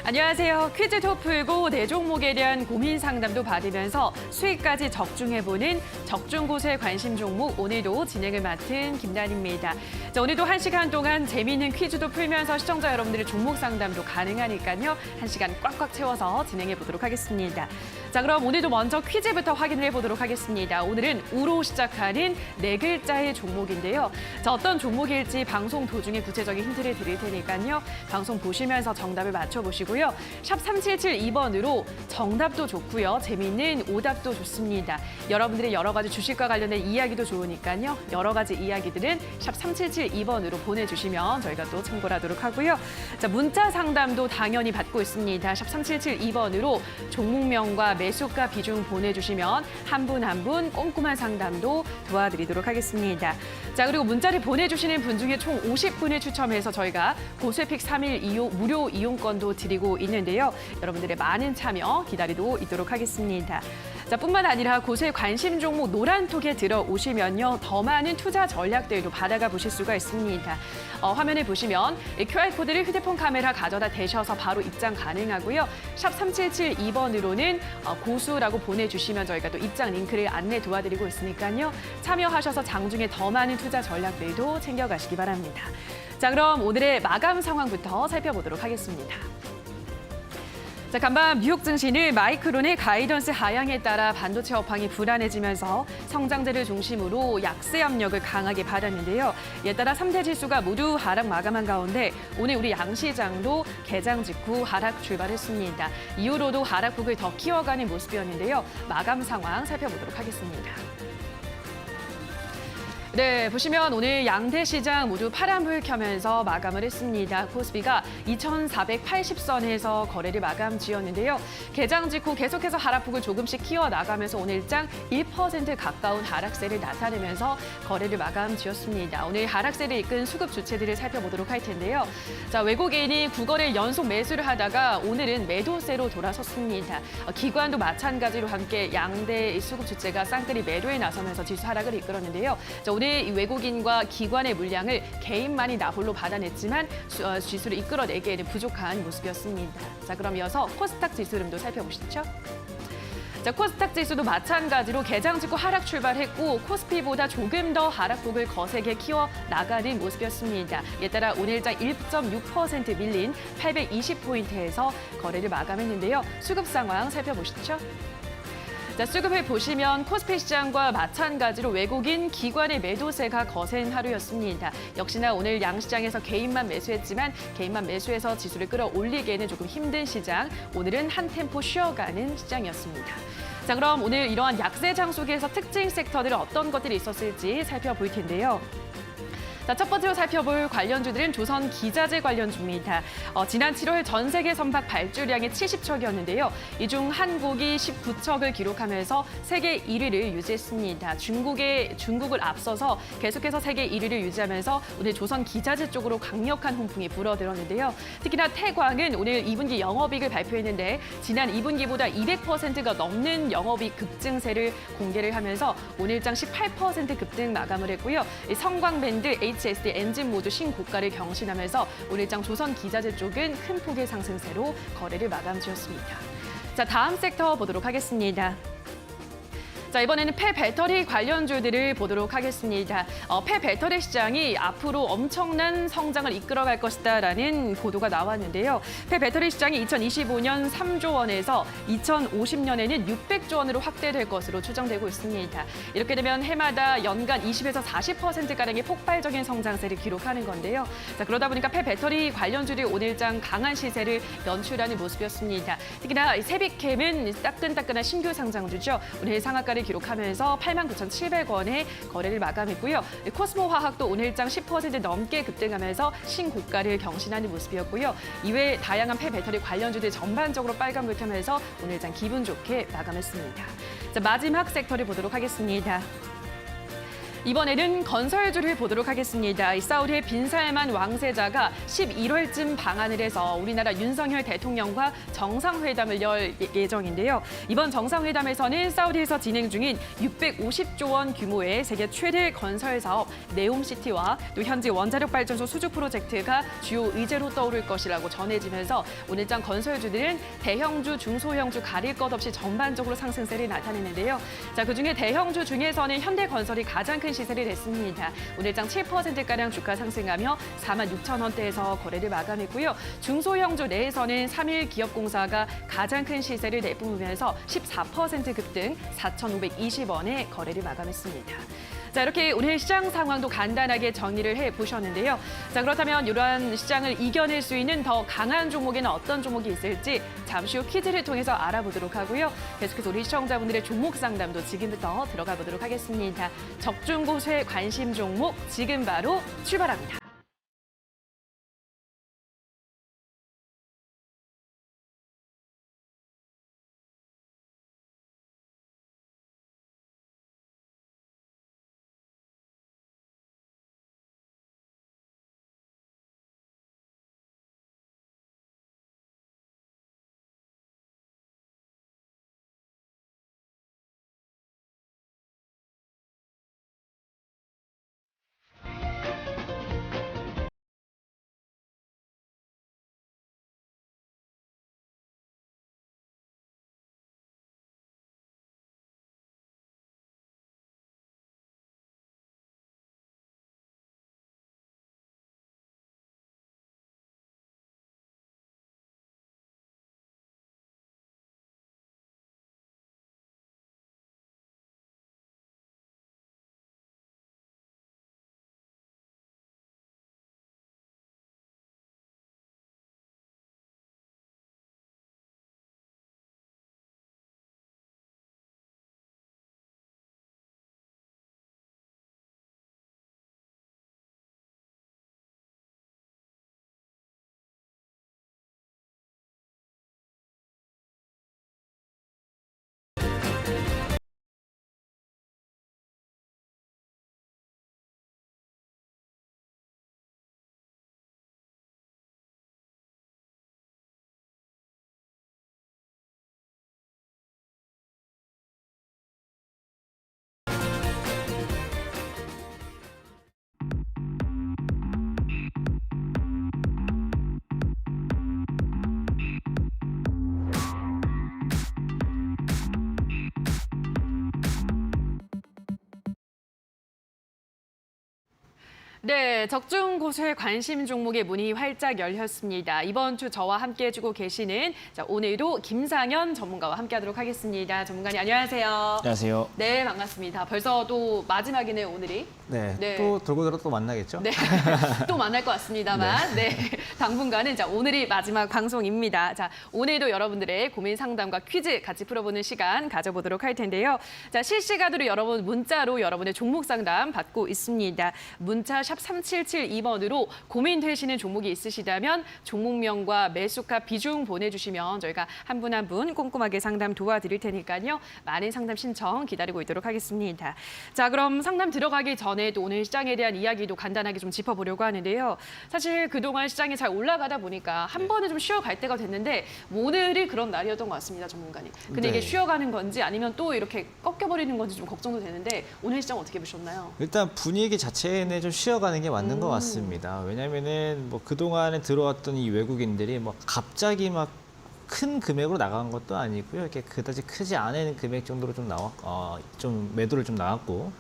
안녕하세요. 퀴즈도 풀고 내 종목에 대한 고민 상담도 받으면서 수익까지 적중해보는 적중고수의 관심 종목 오늘도 진행을 맡은 김단입니다. 자, 오늘도 1시간 동안 재미있는 퀴즈도 풀면서 시청자 여러분들의 종목 상담도 가능하니까요. 1시간 꽉꽉 채워서 진행해보도록 하겠습니다. 자, 그럼 오늘도 먼저 퀴즈부터 확인을 해보도록 하겠습니다. 오늘은 우로 시작하는 네 글자의 종목인데요. 자, 어떤 종목일지 방송 도중에 구체적인 힌트를 드릴 테니까요. 방송 보시면서 정답을 맞춰보시고요. 샵 3772번으로 정답도 좋고요. 재미있는 오답도 좋습니다. 여러분들의 여러 가지 주식과 관련된 이야기도 좋으니까요. 여러 가지 이야기들은 샵 3772번으로 보내주시면 저희가 또 참고를 하도록 하고요. 자, 문자 상담도 당연히 받고 있습니다. 샵 3772번으로 종목명과 매수가 비중 보내주시면 한 분 한 분 꼼꼼한 상담도 도와드리도록 하겠습니다. 자, 그리고 문자를 보내주시는 분 중에 총 50분을 추첨해서 저희가 고수의픽 3일 무료 이용권도 드리고 있는데요. 여러분들의 많은 참여 기다리고 있도록 하겠습니다. 자, 뿐만 아니라 고수의 관심 종목 노란톡에 들어오시면요. 더 많은 투자 전략들도 받아가 보실 수가 있습니다. 화면에 보시면 QR코드를 휴대폰 카메라 가져다 대셔서 바로 입장 가능하고요. 샵 3772번으로는 고수라고 보내주시면 저희가 또 입장 링크를 안내 도와드리고 있으니까요. 참여하셔서 장중에 더 많은 투자 전략들도 챙겨가시기 바랍니다. 자, 그럼 오늘의 마감 상황부터 살펴보도록 하겠습니다. 자, 간밤 뉴욕 증시는 마이크론의 가이던스 하향에 따라 반도체 업황이 불안해지면서 성장재를 중심으로 약세 압력을 강하게 받았는데요. 이에 따라 3대 지수가 모두 하락 마감한 가운데 오늘 우리 양시장도 개장 직후 하락 출발했습니다. 이후로도 하락폭을 더 키워가는 모습이었는데요. 마감 상황 살펴보도록 하겠습니다. 네, 보시면 오늘 양대 시장 모두 파란불 켜면서 마감을 했습니다. 코스피가 2,480선에서 거래를 마감 지었는데요. 개장 직후 계속해서 하락폭을 조금씩 키워나가면서 오늘장 1% 가까운 하락세를 나타내면서 거래를 마감 지었습니다. 오늘 하락세를 이끈 수급 주체들을 살펴보도록 할 텐데요. 자, 외국인이 9거래일 연속 매수를 하다가 오늘은 매도세로 돌아섰습니다. 기관도 마찬가지로 함께 양대 수급 주체가 쌍끌이 매도에 나서면서 지수 하락을 이끌었는데요. 자, 오늘 이 외국인과 기관의 물량을 개인만이 나홀로 받아냈지만 지수를 이끌어내기에는 부족한 모습이었습니다. 자, 그럼 이어서 코스닥 지수 흐름도 살펴보시죠. 자, 코스닥 지수도 마찬가지로 개장 직후 하락 출발했고 코스피보다 조금 더 하락폭을 거세게 키워나가는 모습이었습니다. 이에 따라 오늘장 1.6% 밀린 820포인트에서 거래를 마감했는데요. 수급 상황 살펴보시죠. 자, 수급을 보시면 코스피 시장과 마찬가지로 외국인 기관의 매도세가 거센 하루였습니다. 역시나 오늘 양시장에서 개인만 매수했지만 개인만 매수해서 지수를 끌어올리기에는 조금 힘든 시장. 오늘은 한 템포 쉬어가는 시장이었습니다. 자, 그럼 오늘 이러한 약세장 속에서 특징 섹터들은 어떤 것들이 있었을지 살펴볼 텐데요. 자, 첫 번째로 살펴볼 관련주들은 조선 기자재 관련주입니다. 지난 7월 전 세계 선박 발주량이 70척이었는데요. 이 중 한국이 19척을 기록하면서 세계 1위를 유지했습니다. 중국을 앞서서 계속해서 세계 1위를 유지하면서 오늘 조선 기자재 쪽으로 강력한 훈풍이 불어들었는데요. 특히나 태광은 오늘 2분기 영업이익을 발표했는데 지난 2분기보다 200%가 넘는 영업이익 급증세를 공개를 하면서 오늘장 18% 급등 마감을 했고요. 성광밴드, HSD 엔진 모두 신고가를 경신하면서 오늘장 조선 기자재 쪽은 큰 폭의 상승세로 거래를 마감 지었습니다. 자, 다음 섹터 보도록 하겠습니다. 자, 이번에는 폐배터리 관련주들을 보도록 하겠습니다. 폐배터리 시장이 앞으로 엄청난 성장을 이끌어갈 것이다라는 보도가 나왔는데요. 폐배터리 시장이 2025년 3조 원에서 2050년에는 600조 원으로 확대될 것으로 추정되고 있습니다. 이렇게 되면 해마다 연간 20에서 40%가량의 폭발적인 성장세를 기록하는 건데요. 자, 그러다 보니까 폐배터리 관련주들이 오늘장 강한 시세를 연출하는 모습이었습니다. 특히나 세비캠은 따끈따끈한 신규 상장주죠. 오늘 상한가를 기록하면서 89,700원에 거래를 마감했고요. 코스모화학도 오늘장 10% 넘게 급등하면서 신고가를 경신하는 모습이었고요. 이외에 다양한 폐배터리 관련주들 전반적으로 빨간불 켜면서 오늘장 기분 좋게 마감했습니다. 자, 마지막 섹터를 보도록 하겠습니다. 이번에는 건설주를 보도록 하겠습니다. 이 사우디의 빈 살만 왕세자가 11월쯤 방한을 해서 우리나라 윤석열 대통령과 정상회담을 열 예정인데요. 이번 정상회담에서는 사우디에서 진행 중인 650조 원 규모의 세계 최대 건설 사업 네옴시티와 또 현지 원자력 발전소 수주 프로젝트가 주요 의제로 떠오를 것이라고 전해지면서 오늘장 건설주들은 대형주, 중소형주 가릴 것 없이 전반적으로 상승세를 나타내는데요. 자, 그중에 대형주 중에서는 현대건설이 가장 큰 시세를 냈습니다. 오늘장 7%가량 주가 상승하며 46,000원대에서 거래를 마감했고요. 중소형주 내에서는 3일기업공사가 가장 큰 시세를 내뿜으면서 14% 급등 4,520원에 거래를 마감했습니다. 자, 이렇게 오늘 시장 상황도 간단하게 정리를 해보셨는데요. 자, 그렇다면 이러한 시장을 이겨낼 수 있는 더 강한 종목에는 어떤 종목이 있을지 잠시 후 퀴즈를 통해서 알아보도록 하고요. 계속해서 우리 시청자분들의 종목 상담도 지금부터 들어가 보도록 하겠습니다. 적중고수의 관심 종목 지금 바로 출발합니다. 네, 적중고수의 관심 종목의 문이 활짝 열렸습니다. 이번 주 저와 함께 해주고 계시는 오늘도 김상현 전문가와 함께하도록 하겠습니다. 전문가님 안녕하세요. 안녕하세요. 네, 반갑습니다. 벌써 또 마지막이네요, 오늘이. 네, 또 돌고 돌아 또 만나겠죠? 네, 또 만날 것 같습니다만, 네, 당분간은 오늘이 마지막 방송입니다. 자, 오늘도 여러분들의 고민 상담과 퀴즈 같이 풀어보는 시간 가져보도록 할 텐데요. 자, 실시간으로 여러분 문자로 여러분의 종목 상담 받고 있습니다. 문자 샵 3772번으로 고민되시는 종목이 있으시다면 종목명과 매수가 비중 보내주시면 저희가 한 분 한 분 꼼꼼하게 상담 도와드릴 테니까요. 많은 상담 신청 기다리고 있도록 하겠습니다. 자, 그럼 상담 들어가기 전에 또 오늘 시장에 대한 이야기도 간단하게 좀 짚어보려고 하는데요. 사실 그동안 시장이 잘 올라가다 보니까 한 번은 좀 쉬어갈 때가 됐는데 오늘이 그런 날이었던 것 같습니다, 전문가님. 근데 이게 쉬어가는 건지 아니면 또 이렇게 꺾여버리는 건지 좀 걱정도 되는데 오늘 시장 어떻게 보셨나요? 일단 분위기 자체는 좀 쉬어가는 게 맞는 것 같습니다. 왜냐면은 뭐 그동안에 들어왔던 이 외국인들이 뭐 갑자기 막 큰 금액으로 나간 것도 아니고요. 이렇게 그다지 크지 않은 금액 정도로 좀 좀 매도를 좀 나왔고,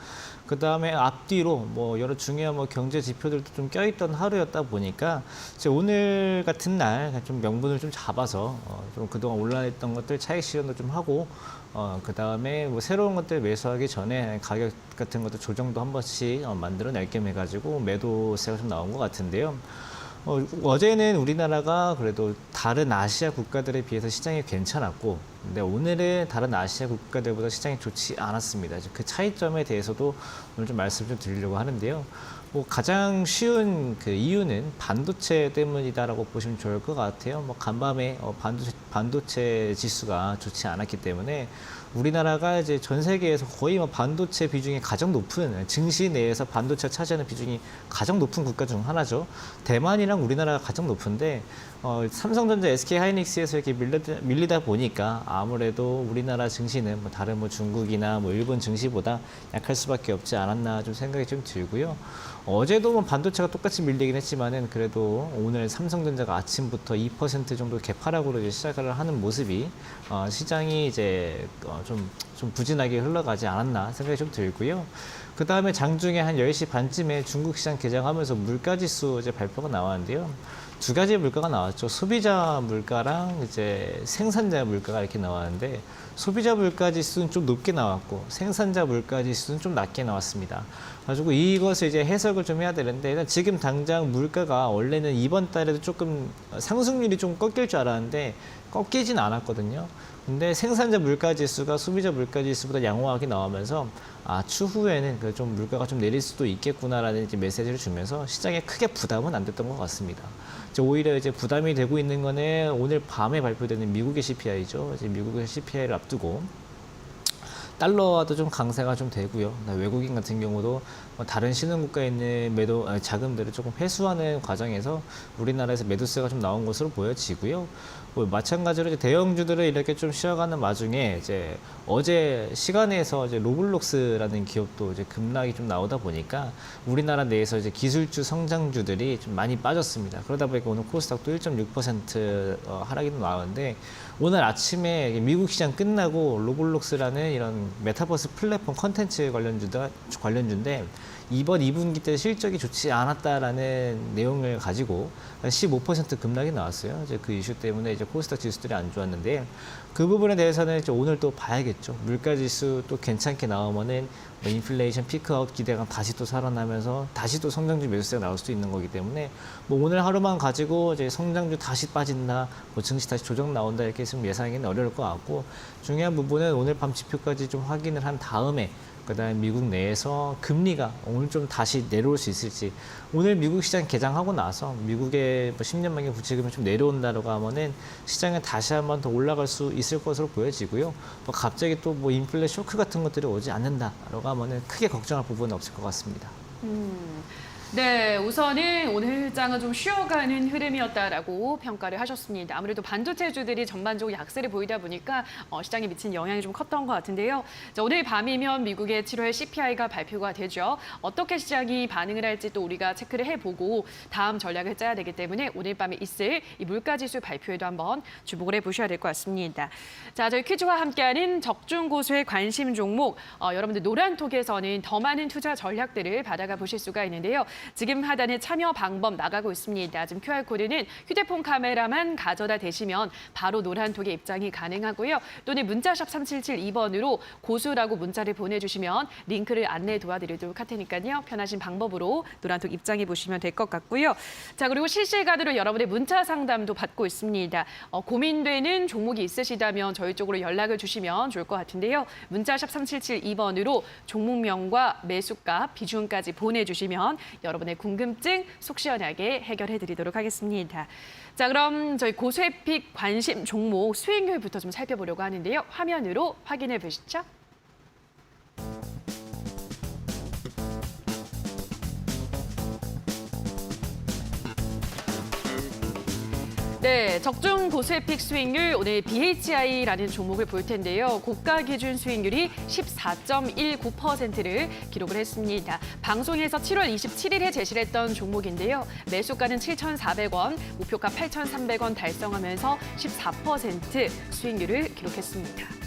그 다음에 앞뒤로 뭐 여러 중요한 뭐 경제 지표들도 좀 껴있던 하루였다 보니까 이제 오늘 같은 날 좀 명분을 좀 잡아서 좀 그동안 올라했던 것들 차익 실현도 좀 하고, 그 다음에 뭐 새로운 것들 매수하기 전에 가격 같은 것도 조정도 한 번씩 만들어낼 겸 해가지고 매도세가 좀 나온 것 같은데요. 어제는 우리나라가 그래도 다른 아시아 국가들에 비해서 시장이 괜찮았고, 근데 오늘은 다른 아시아 국가들보다 시장이 좋지 않았습니다. 그 차이점에 대해서도 오늘 좀 말씀 좀 드리려고 하는데요. 뭐 가장 쉬운 그 이유는 반도체 때문이다라고 보시면 좋을 것 같아요. 뭐 간밤에 반도체 지수가 좋지 않았기 때문에 우리나라가 이제 전 세계에서 거의 뭐 반도체 비중이 가장 높은, 증시 내에서 반도체 차지하는 비중이 가장 높은 국가 중 하나죠. 대만이랑 우리나라가 가장 높은데 삼성전자, SK하이닉스에서 이렇게 밀리다 보니까 아무래도 우리나라 증시는 뭐 다른 뭐 중국이나 뭐 일본 증시보다 약할 수밖에 없지 않았나 좀 생각이 좀 들고요. 어제도 뭐 반도체가 똑같이 밀리긴 했지만은 그래도 오늘 삼성전자가 아침부터 2% 정도 개파락으로 이제 시작을 하는 모습이 시장이 이제 좀 부진하게 흘러가지 않았나 생각이 좀 들고요. 그 다음에 장중에 한 10시 반쯤에 중국 시장 개장하면서 물가지수 이제 발표가 나왔는데요. 두 가지 물가가 나왔죠. 소비자 물가랑 이제 생산자 물가가 이렇게 나왔는데 소비자 물가 지수는 좀 높게 나왔고 생산자 물가 지수는 좀 낮게 나왔습니다. 가지고 이것을 이제 해석을 좀 해야 되는데 일단 지금 당장 물가가 원래는 이번 달에도 조금 상승률이 좀 꺾일 줄 알았는데 꺾이진 않았거든요. 근데 생산자 물가 지수가 소비자 물가 지수보다 양호하게 나오면서 추후에는 그 좀 물가가 좀 내릴 수도 있겠구나라는 이제 메시지를 주면서 시장에 크게 부담은 안 됐던 것 같습니다. 오히려 이제 부담이 되고 있는 거는 오늘 밤에 발표되는 미국의 CPI죠. 이제 미국의 CPI를 앞두고 달러와도 좀 강세가 좀 되고요. 외국인 같은 경우도 다른 신흥국가에 있는 자금들을 조금 회수하는 과정에서 우리나라에서 매도세가 좀 나온 것으로 보여지고요. 마찬가지로 이제 대형주들을 이렇게 좀 쉬어가는 와중에 이제 어제 시간에서 이제 로블록스라는 기업도 이제 급락이 좀 나오다 보니까 우리나라 내에서 이제 기술주 성장주들이 좀 많이 빠졌습니다. 그러다 보니까 오늘 코스닥도 1.6% 하락이 나왔는데 오늘 아침에 미국 시장 끝나고 로블록스라는 이런 메타버스 플랫폼 컨텐츠 관련주인데 이번 2분기 때 실적이 좋지 않았다라는 내용을 가지고 15% 급락이 나왔어요. 이제 그 이슈 때문에 이제 코스닥 지수들이 안 좋았는데 그 부분에 대해서는 이제 오늘 또 봐야겠죠. 물가 지수 또 괜찮게 나오면은 뭐 인플레이션 피크아웃 기대가 다시 또 살아나면서 다시 또 성장주 매수세가 나올 수 있는 거기 때문에 뭐 오늘 하루만 가지고 이제 성장주 다시 빠진다, 뭐 증시 다시 조정 나온다 이렇게 좀 예상하기는 어려울 것 같고 중요한 부분은 오늘 밤 지표까지 좀 확인을 한 다음에 그다음에 미국 내에서 금리가 오늘 좀 다시 내려올 수 있을지 오늘 미국 시장 개장하고 나서 미국의 10년 만기 국채금리 좀 내려온다라고 하면은 시장에 다시 한번 더 올라갈 수 있을 것으로 보여지고요. 뭐 갑자기 또 뭐 인플레 쇼크 같은 것들이 오지 않는다라고 하면은 크게 걱정할 부분은 없을 것 같습니다. 네, 우선은 오늘 장은 좀 쉬어가는 흐름이었다라고 평가를 하셨습니다. 아무래도 반도체주들이 전반적으로 약세를 보이다 보니까 시장에 미친 영향이 좀 컸던 것 같은데요. 자, 오늘 밤이면 미국의 7월 CPI가 발표가 되죠. 어떻게 시장이 반응을 할지 또 우리가 체크를 해보고 다음 전략을 짜야 되기 때문에 오늘 밤에 있을 이 물가지수 발표에도 한번 주목을 해보셔야 될 것 같습니다. 자, 저희 퀴즈와 함께하는 적중고수의 관심 종목, 여러분들 노란톡에서는 더 많은 투자 전략들을 받아가 보실 수가 있는데요. 지금 하단에 참여 방법 나가고 있습니다. 지금 QR코드는 휴대폰 카메라만 가져다 대시면 바로 노란톡에 입장이 가능하고요. 또는 문자샵 3772번으로 고수라고 문자를 보내주시면 링크를 안내 도와드리도록 할 테니까요. 편하신 방법으로 노란톡 입장해 보시면 될 것 같고요. 자, 그리고 실시간으로 여러분의 문자 상담도 받고 있습니다. 고민되는 종목이 있으시다면 저희 쪽으로 연락을 주시면 좋을 것 같은데요. 문자샵 3772번으로 종목명과 매수가, 비중까지 보내주시면 여러분의 궁금증 속 시원하게 해결해 드리도록 하겠습니다. 자, 그럼 저희 고수의픽 관심 종목 수익률부터 좀 살펴보려고 하는데요. 화면으로 확인해 보시죠. 네, 적중 고수의픽 수익률 오늘 BHI라는 종목을 볼 텐데요. 고가 기준 수익률이 14.19%를 기록을 했습니다. 방송에서 7월 27일에 제시를 했던 종목인데요. 매수가는 7,400원, 목표가 8,300원 달성하면서 14% 수익률을 기록했습니다.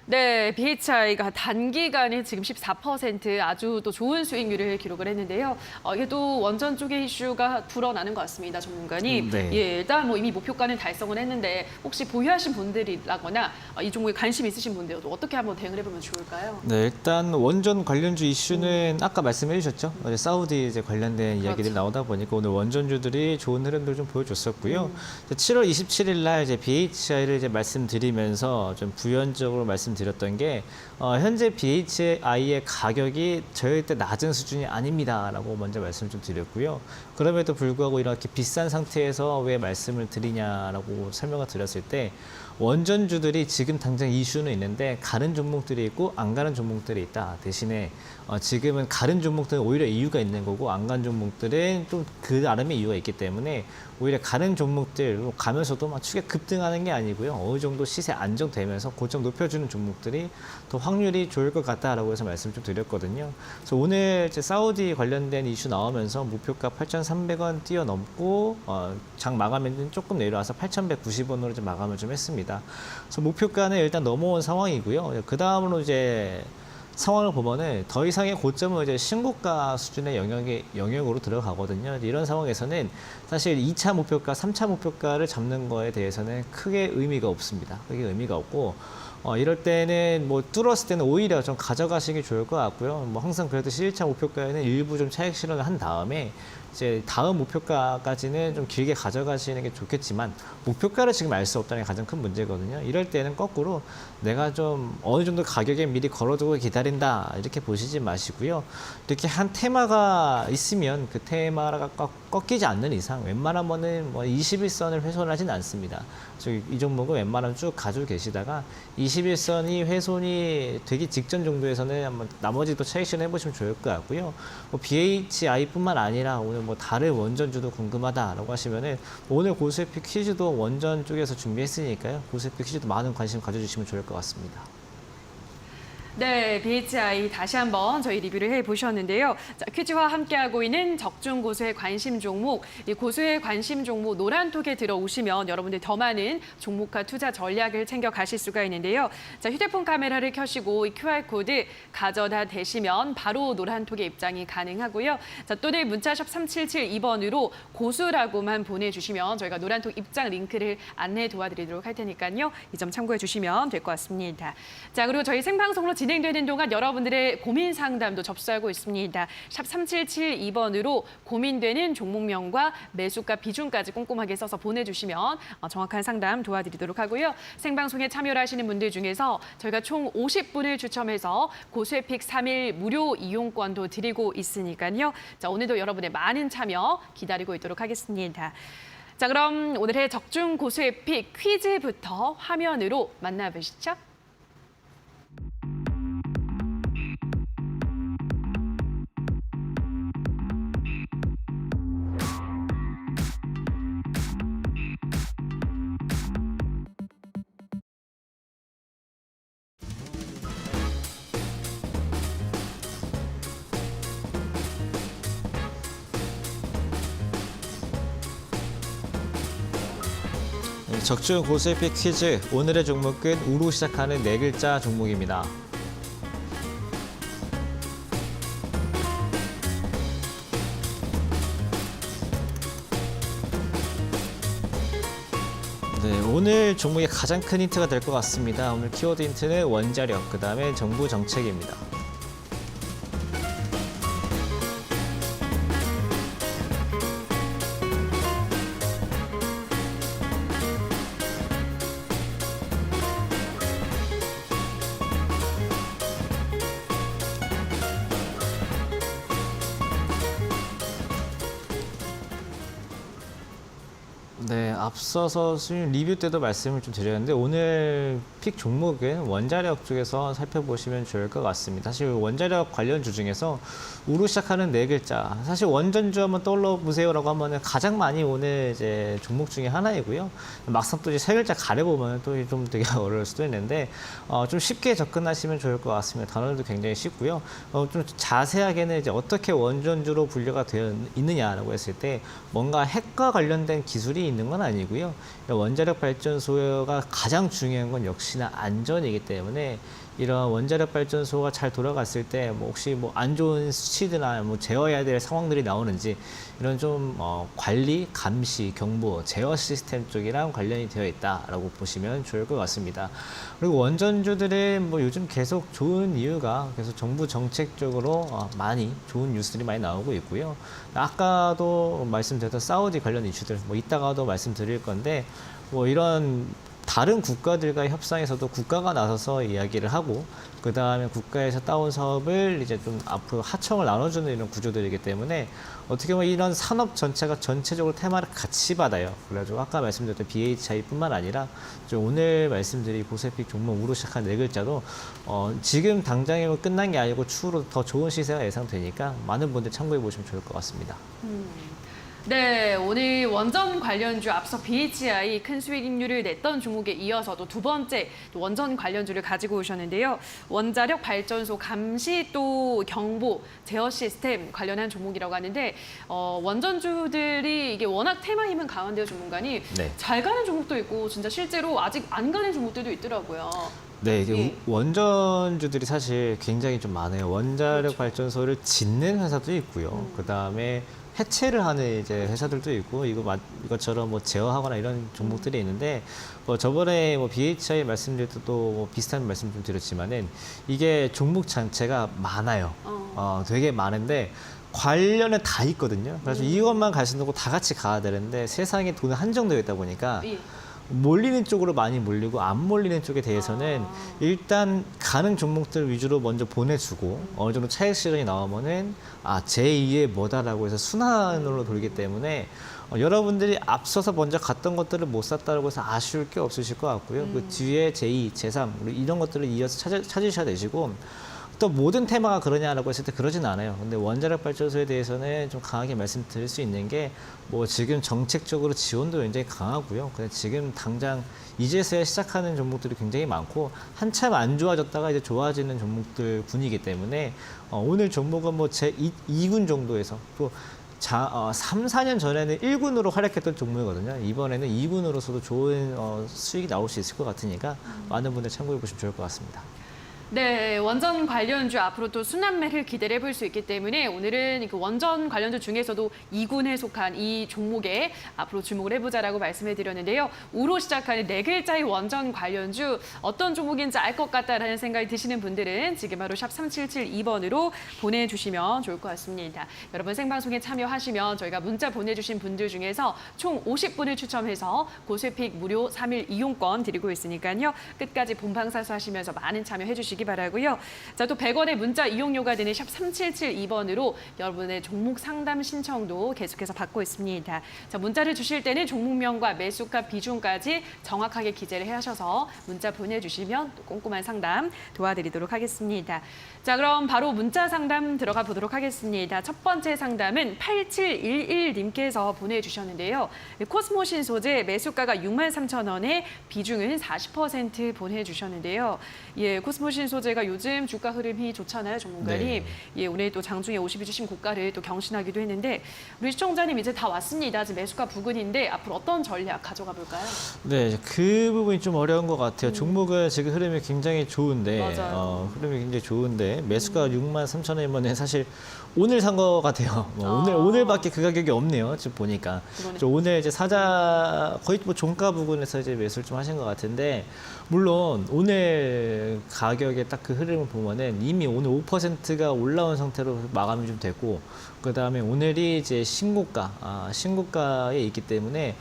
네, BHI가 단기간에 지금 14% 아주 또 좋은 수익률을 기록을 했는데요. 이게 또 원전 쪽의 이슈가 불어나는 것 같습니다, 전문가님. 네. 예, 일단 뭐 이미 목표가는 달성을 했는데 혹시 보유하신 분들이라거나 이 종목에 관심 있으신 분들도 어떻게 한번 대응을 해보면 좋을까요? 네, 일단 원전 관련주 이슈는 아까 말씀해 주셨죠. 어제 사우디 이제 관련된 이야기들이 그렇죠. 나오다 보니까 오늘 원전주들이 좋은 흐름들 좀 보여줬었고요. 7월 27일 날 이제 BHI를 이제 말씀드리면서 좀 부연적으로 말씀드렸던 게 현재 BHI의 가격이 절대 낮은 수준이 아닙니다라고 먼저 말씀 좀 드렸고요. 그럼에도 불구하고 이렇게 비싼 상태에서 왜 말씀을 드리냐라고 설명을 드렸을 때 원전주들이 지금 당장 이슈는 있는데 가는 종목들이 있고 안 가는 종목들이 있다. 대신에 지금은 가는 종목들은 오히려 이유가 있는 거고 안 간 종목들은 좀 그 나름의 이유가 있기 때문에 오히려 가는 종목들 가면서도 막 추격 급등하는 게 아니고요. 어느 정도 시세 안정되면서 고점 높여주는 종목들이 더 확률이 좋을 것 같다라고 해서 말씀 좀 드렸거든요. 그래서 오늘 이제 사우디 관련된 이슈 나오면서 목표가 8,300원 뛰어넘고 장 마감에는 조금 내려와서 8,190원으로 좀 마감을 좀 했습니다. 그래서 목표가는 일단 넘어온 상황이고요. 그 다음으로 이제 상황을 보면은 더 이상의 고점은 이제 신고가 수준의 영역으로 들어가거든요. 이런 상황에서는 사실 2차 목표가, 3차 목표가를 잡는 거에 대해서는 크게 의미가 없습니다. 크게 의미가 없고 이럴 때는 뭐 뚫었을 때는 오히려 좀 가져가시기 좋을 것 같고요. 뭐 항상 그래듯이 1차 목표가에는 일부 좀 차익 실현을 한 다음에 이제 다음 목표가까지는 좀 길게 가져가시는 게 좋겠지만 목표가를 지금 알 수 없다는 게 가장 큰 문제거든요. 이럴 때는 거꾸로 내가 좀 어느 정도 가격에 미리 걸어두고 기다린다 이렇게 보시지 마시고요. 이렇게 한 테마가 있으면 그 테마가 꺾이지 않는 이상 웬만하면은 뭐 21선을 훼손하진 않습니다. 이 종목은 웬만하면 쭉 가지고 계시다가 21선이 훼손이 되기 직전 정도에서는 한번 나머지도 차익 실현 해보시면 좋을 것 같고요. 뭐 BHI뿐만 아니라 오늘 뭐 다른 원전주도 궁금하다라고 하시면은 오늘 고수익 퀴즈도 원전 쪽에서 준비했으니까요. 고수익 퀴즈도 많은 관심 가져주시면 좋을 것 같습니다. 네, BHI 다시 한번 저희 리뷰를 해보셨는데요. 자, 퀴즈와 함께하고 있는 적중 고수의 관심 종목, 이 고수의 관심 종목 노란톡에 들어오시면 여러분들 더 많은 종목과 투자 전략을 챙겨 가실 수가 있는데요. 자, 휴대폰 카메라를 켜시고 이 QR코드 가져다 대시면 바로 노란톡에 입장이 가능하고요. 자, 또는 문자샵 3772번으로 고수라고만 보내주시면 저희가 노란톡 입장 링크를 안내 도와드리도록 할 테니까요. 이 점 참고해 주시면 될 것 같습니다. 자, 그리고 저희 생방송으로 진행되는 동안 여러분들의 고민 상담도 접수하고 있습니다. 샵 3772번으로 고민되는 종목명과 매수가 비중까지 꼼꼼하게 써서 보내주시면 정확한 상담 도와드리도록 하고요. 생방송에 참여를 하시는 분들 중에서 저희가 총 50분을 추첨해서 고수의픽 3일 무료 이용권도 드리고 있으니까요. 자, 오늘도 여러분의 많은 참여 기다리고 있도록 하겠습니다. 자, 그럼 오늘의 적중 고수의픽 퀴즈부터 화면으로 만나보시죠. 적중 고수익 퀴즈 오늘의 종목은 우로 시작하는 네 글자 종목입니다. 네, 오늘 종목의 가장 큰 힌트가 될 것 같습니다. 오늘 키워드 힌트는 원자력, 그 다음에 정부 정책입니다. 네, 앞서서 수익 리뷰 때도 말씀을 좀 드렸는데 오늘 픽 종목은 원자력 쪽에서 살펴보시면 좋을 것 같습니다. 사실 원자력 관련주 중에서 우로 시작하는 네 글자, 사실 원전주 한번 떠올려 보세요라고 하면은 가장 많이 오는 이제 종목 중에 하나이고요. 막상 또 이제 세 글자 가려보면 또 좀 되게 어려울 수도 있는데 좀 쉽게 접근하시면 좋을 것 같습니다. 단어도 굉장히 쉽고요. 좀 자세하게는 이제 어떻게 원전주로 분류가 되어 있느냐라고 했을 때 뭔가 핵과 관련된 기술이 있는 건 아니고요. 원자력 발전소가 가장 중요한 건 역시나 안전이기 때문에 이런 원자력 발전소가 잘 돌아갔을 때 뭐 혹시 뭐 안 좋은 수치드나 뭐 제어해야 될 상황들이 나오는지 이런 좀 관리, 감시, 경보, 제어 시스템 쪽이랑 관련이 되어 있다라고 보시면 좋을 것 같습니다. 그리고 원전주들은 뭐 요즘 계속 좋은 이유가 계속 정부 정책적으로 많이 좋은 뉴스들이 많이 나오고 있고요. 아까도 말씀드렸던 사우디 관련 이슈들 뭐 이따가도 말씀드릴 건데 뭐 이런 다른 국가들과 협상에서도 국가가 나서서 이야기를 하고 그 다음에 국가에서 따온 사업을 이제 좀 앞으로 하청을 나눠주는 이런 구조들이기 때문에 어떻게 보면 이런 산업 전체가 전체적으로 테마를 같이 받아요. 그래가지고 아까 말씀드렸던 BHI뿐만 아니라 좀 오늘 말씀드린 보세픽 종목 우로 시작한 네 글자도 지금 당장이면 끝난 게 아니고 추후로 더 좋은 시세가 예상되니까 많은 분들 참고해 보시면 좋을 것 같습니다. 네, 오늘 원전 관련주 앞서 BHI 큰 수익률을 냈던 종목에 이어서 또 두 번째 원전 관련주를 가지고 오셨는데요. 원자력 발전소 감시 또 경보 제어 시스템 관련한 종목이라고 하는데 원전주들이 이게 워낙 테마 힘은 강한데요, 전문가님. 네. 잘 가는 종목도 있고 진짜 실제로 아직 안 가는 종목들도 있더라고요. 네, 이게 예. 원전주들이 사실 굉장히 좀 많아요. 원자력 그렇죠. 발전소를 짓는 회사도 있고요. 그 다음에 해체를 하는 이제 회사들도 있고 이것처럼 뭐 제어하거나 이런 종목들이 있는데 저번에 뭐 BHI 말씀드릴 때도 뭐 비슷한 말씀 좀 드렸지만은 이게 종목 자체가 많아요. 되게 많은데 관련은 다 있거든요. 그래서 이것만 가신다고 다 같이 가야 되는데 세상에 돈이 한정되어 있다 보니까 예. 몰리는 쪽으로 많이 몰리고 안 몰리는 쪽에 대해서는 일단 가는 종목들 위주로 먼저 보내주고 어느 정도 차익 실현이 나오면은 제2의 뭐다라고 해서 순환으로 돌기 때문에 여러분들이 앞서서 먼저 갔던 것들을 못 샀다고 해서 아쉬울 게 없으실 것 같고요. 그 뒤에 제2, 제3 이런 것들을 이어서 찾으셔야 되시고 또 모든 테마가 그러냐라고 했을 때 그러진 않아요. 근데 원자력 발전소에 대해서는 좀 강하게 말씀드릴 수 있는 게 뭐 지금 정책적으로 지원도 굉장히 강하고요. 근데 지금 당장 이제서야 시작하는 종목들이 굉장히 많고 한참 안 좋아졌다가 이제 좋아지는 종목들 군이기 때문에 오늘 종목은 뭐 제 2군 정도에서 또 3, 4년 전에는 1군으로 활약했던 종목이거든요. 이번에는 2군으로서도 좋은 수익이 나올 수 있을 것 같으니까 많은 분들 참고해 보시면 좋을 것 같습니다. 네, 원전 관련주 앞으로 또 순환매를 기대를 해볼 수 있기 때문에 오늘은 그 원전 관련주 중에서도 2군에 속한 이 종목에 앞으로 주목을 해보자라고 말씀해 드렸는데요. 우로 시작하는 네 글자의 원전 관련주 어떤 종목인지 알 것 같다라는 생각이 드시는 분들은 지금 바로 샵 3772번으로 보내주시면 좋을 것 같습니다. 여러분 생방송에 참여하시면 저희가 문자 보내주신 분들 중에서 총 50분을 추첨해서 고수픽 무료 3일 이용권 드리고 있으니까요. 끝까지 본방사수 하시면서 많은 참여해 주시기 바라고요. 자, 또 100원의 문자 이용료가 되는 샵 3772번으로 여러분의 종목 상담 신청도 계속해서 받고 있습니다. 자, 문자를 주실 때는 종목명과 매수가 비중까지 정확하게 기재를 하셔서 문자 보내주시면 또 꼼꼼한 상담 도와드리도록 하겠습니다. 자, 그럼 바로 문자 상담 들어가 보도록 하겠습니다. 첫 번째 상담은 8711님께서 보내주셨는데요. 코스모신 소재 매수가가 63,000원에 비중은 40% 보내주셨는데요. 예, 코스모신 소재가 요즘 주가 흐름이 좋잖아요, 전문가님. 네. 예, 오늘 또 장중에 52주 신고가를 또 경신하기도 했는데 우리 시청자님 이제 다 왔습니다. 지금 매수가 부근인데 앞으로 어떤 전략 가져가 볼까요? 네, 그 부분이 좀 어려운 것 같아요. 종목은 지금 흐름이 굉장히 좋은데, 맞아요. 흐름이 굉장히 좋은데 매수가 63,000원이면 사실 오늘 산 것 같아요. 오늘밖에 그 가격이 없네요. 지금 보니까. 그러네. 오늘 이제 사자 거의 뭐 종가 부근에서 이제 매수를 좀 하신 것 같은데, 물론 오늘 가격의 딱 그 흐름을 보면은 이미 오늘 5%가 올라온 상태로 마감이 좀 됐고, 그 다음에 오늘이 이제 신고가에 있기 때문에.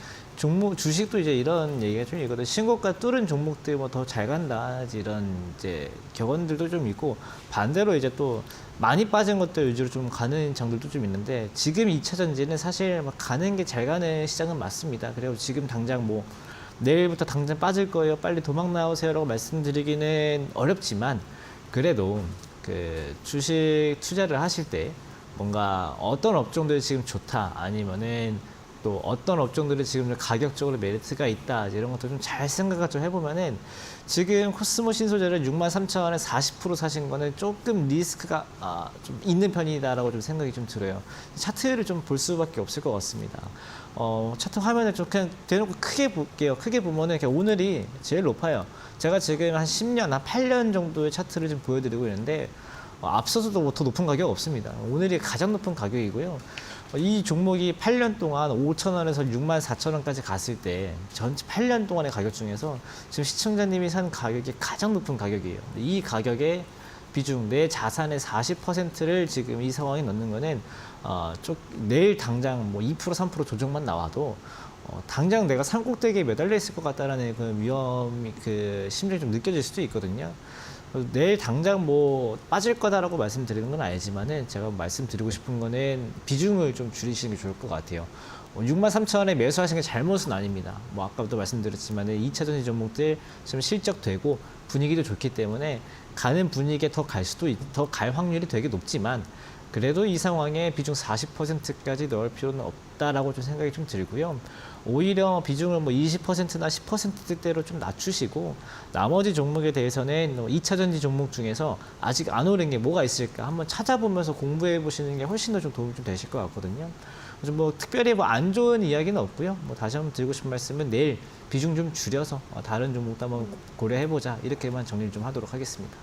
주식도 이제 이런 얘기가 좀 있거든. 신고가 뚫은 종목들 뭐 더 잘 간다. 이런 이제 격언들도 좀 있고, 반대로 이제 또 많이 빠진 것들 위주로 좀 가는 장들도 좀 있는데, 지금 2차 전지는 사실 막 가는 게 잘 가는 시장은 맞습니다. 그리고 지금 당장 뭐 내일부터 당장 빠질 거예요. 빨리 도망 나오세요라고 말씀드리기는 어렵지만, 그래도 그 주식 투자를 하실 때 뭔가 어떤 업종들이 지금 좋다, 아니면은 또 어떤 업종들이 지금 좀 가격적으로 메리트가 있다 이런 것도 좀 잘 생각을 좀 해보면은 지금 코스모 신소재를 63,000원에 40% 사신 거는 조금 리스크가 좀 있는 편이다라고 좀 생각이 좀 들어요. 차트를 좀 볼 수밖에 없을 것 같습니다. 차트 화면을 좀 그냥 대놓고 크게 볼게요. 크게 보면은 이렇게 오늘이 제일 높아요. 제가 지금 한 10년, 한 8년 정도의 차트를 좀 보여드리고 있는데 앞서서도 뭐 더 높은 가격 없습니다. 오늘이 가장 높은 가격이고요. 이 종목이 8년 동안 5,000원에서 64,000원까지 갔을 때 전체 8년 동안의 가격 중에서 지금 시청자님이 산 가격이 가장 높은 가격이에요. 이 가격에 비중, 내 자산의 40%를 지금 이 상황에 넣는 거는 내일 당장 뭐 2%, 3% 조정만 나와도 당장 내가 산꼭대기에 매달려 있을 것 같다라는 그 위험이 그 심정이 좀 느껴질 수도 있거든요. 내일 당장 뭐 빠질 거다라고 말씀드리는 건 아니지만은 제가 말씀드리고 싶은 거는 비중을 좀 줄이시는 게 좋을 것 같아요. 63,000원에 매수하신 게 잘못은 아닙니다. 뭐 아까부터 말씀드렸지만은 2차 전지 종목들 지금 실적되고 분위기도 좋기 때문에 가는 분위기에 더 갈 확률이 되게 높지만 그래도 이 상황에 비중 40%까지 넣을 필요는 없다라고 좀 생각이 좀 들고요. 오히려 비중을 뭐 20%나 10%대로 좀 낮추시고 나머지 종목에 대해서는 2차 전지 종목 중에서 아직 안 오른 게 뭐가 있을까 한번 찾아보면서 공부해 보시는 게 훨씬 더 좀 도움이 좀 되실 것 같거든요. 그래서 뭐 특별히 뭐 안 좋은 이야기는 없고요. 뭐 다시 한번 드리고 싶은 말씀은 내일 비중 좀 줄여서 다른 종목도 한번 고려해 보자 이렇게만 정리를 좀 하도록 하겠습니다.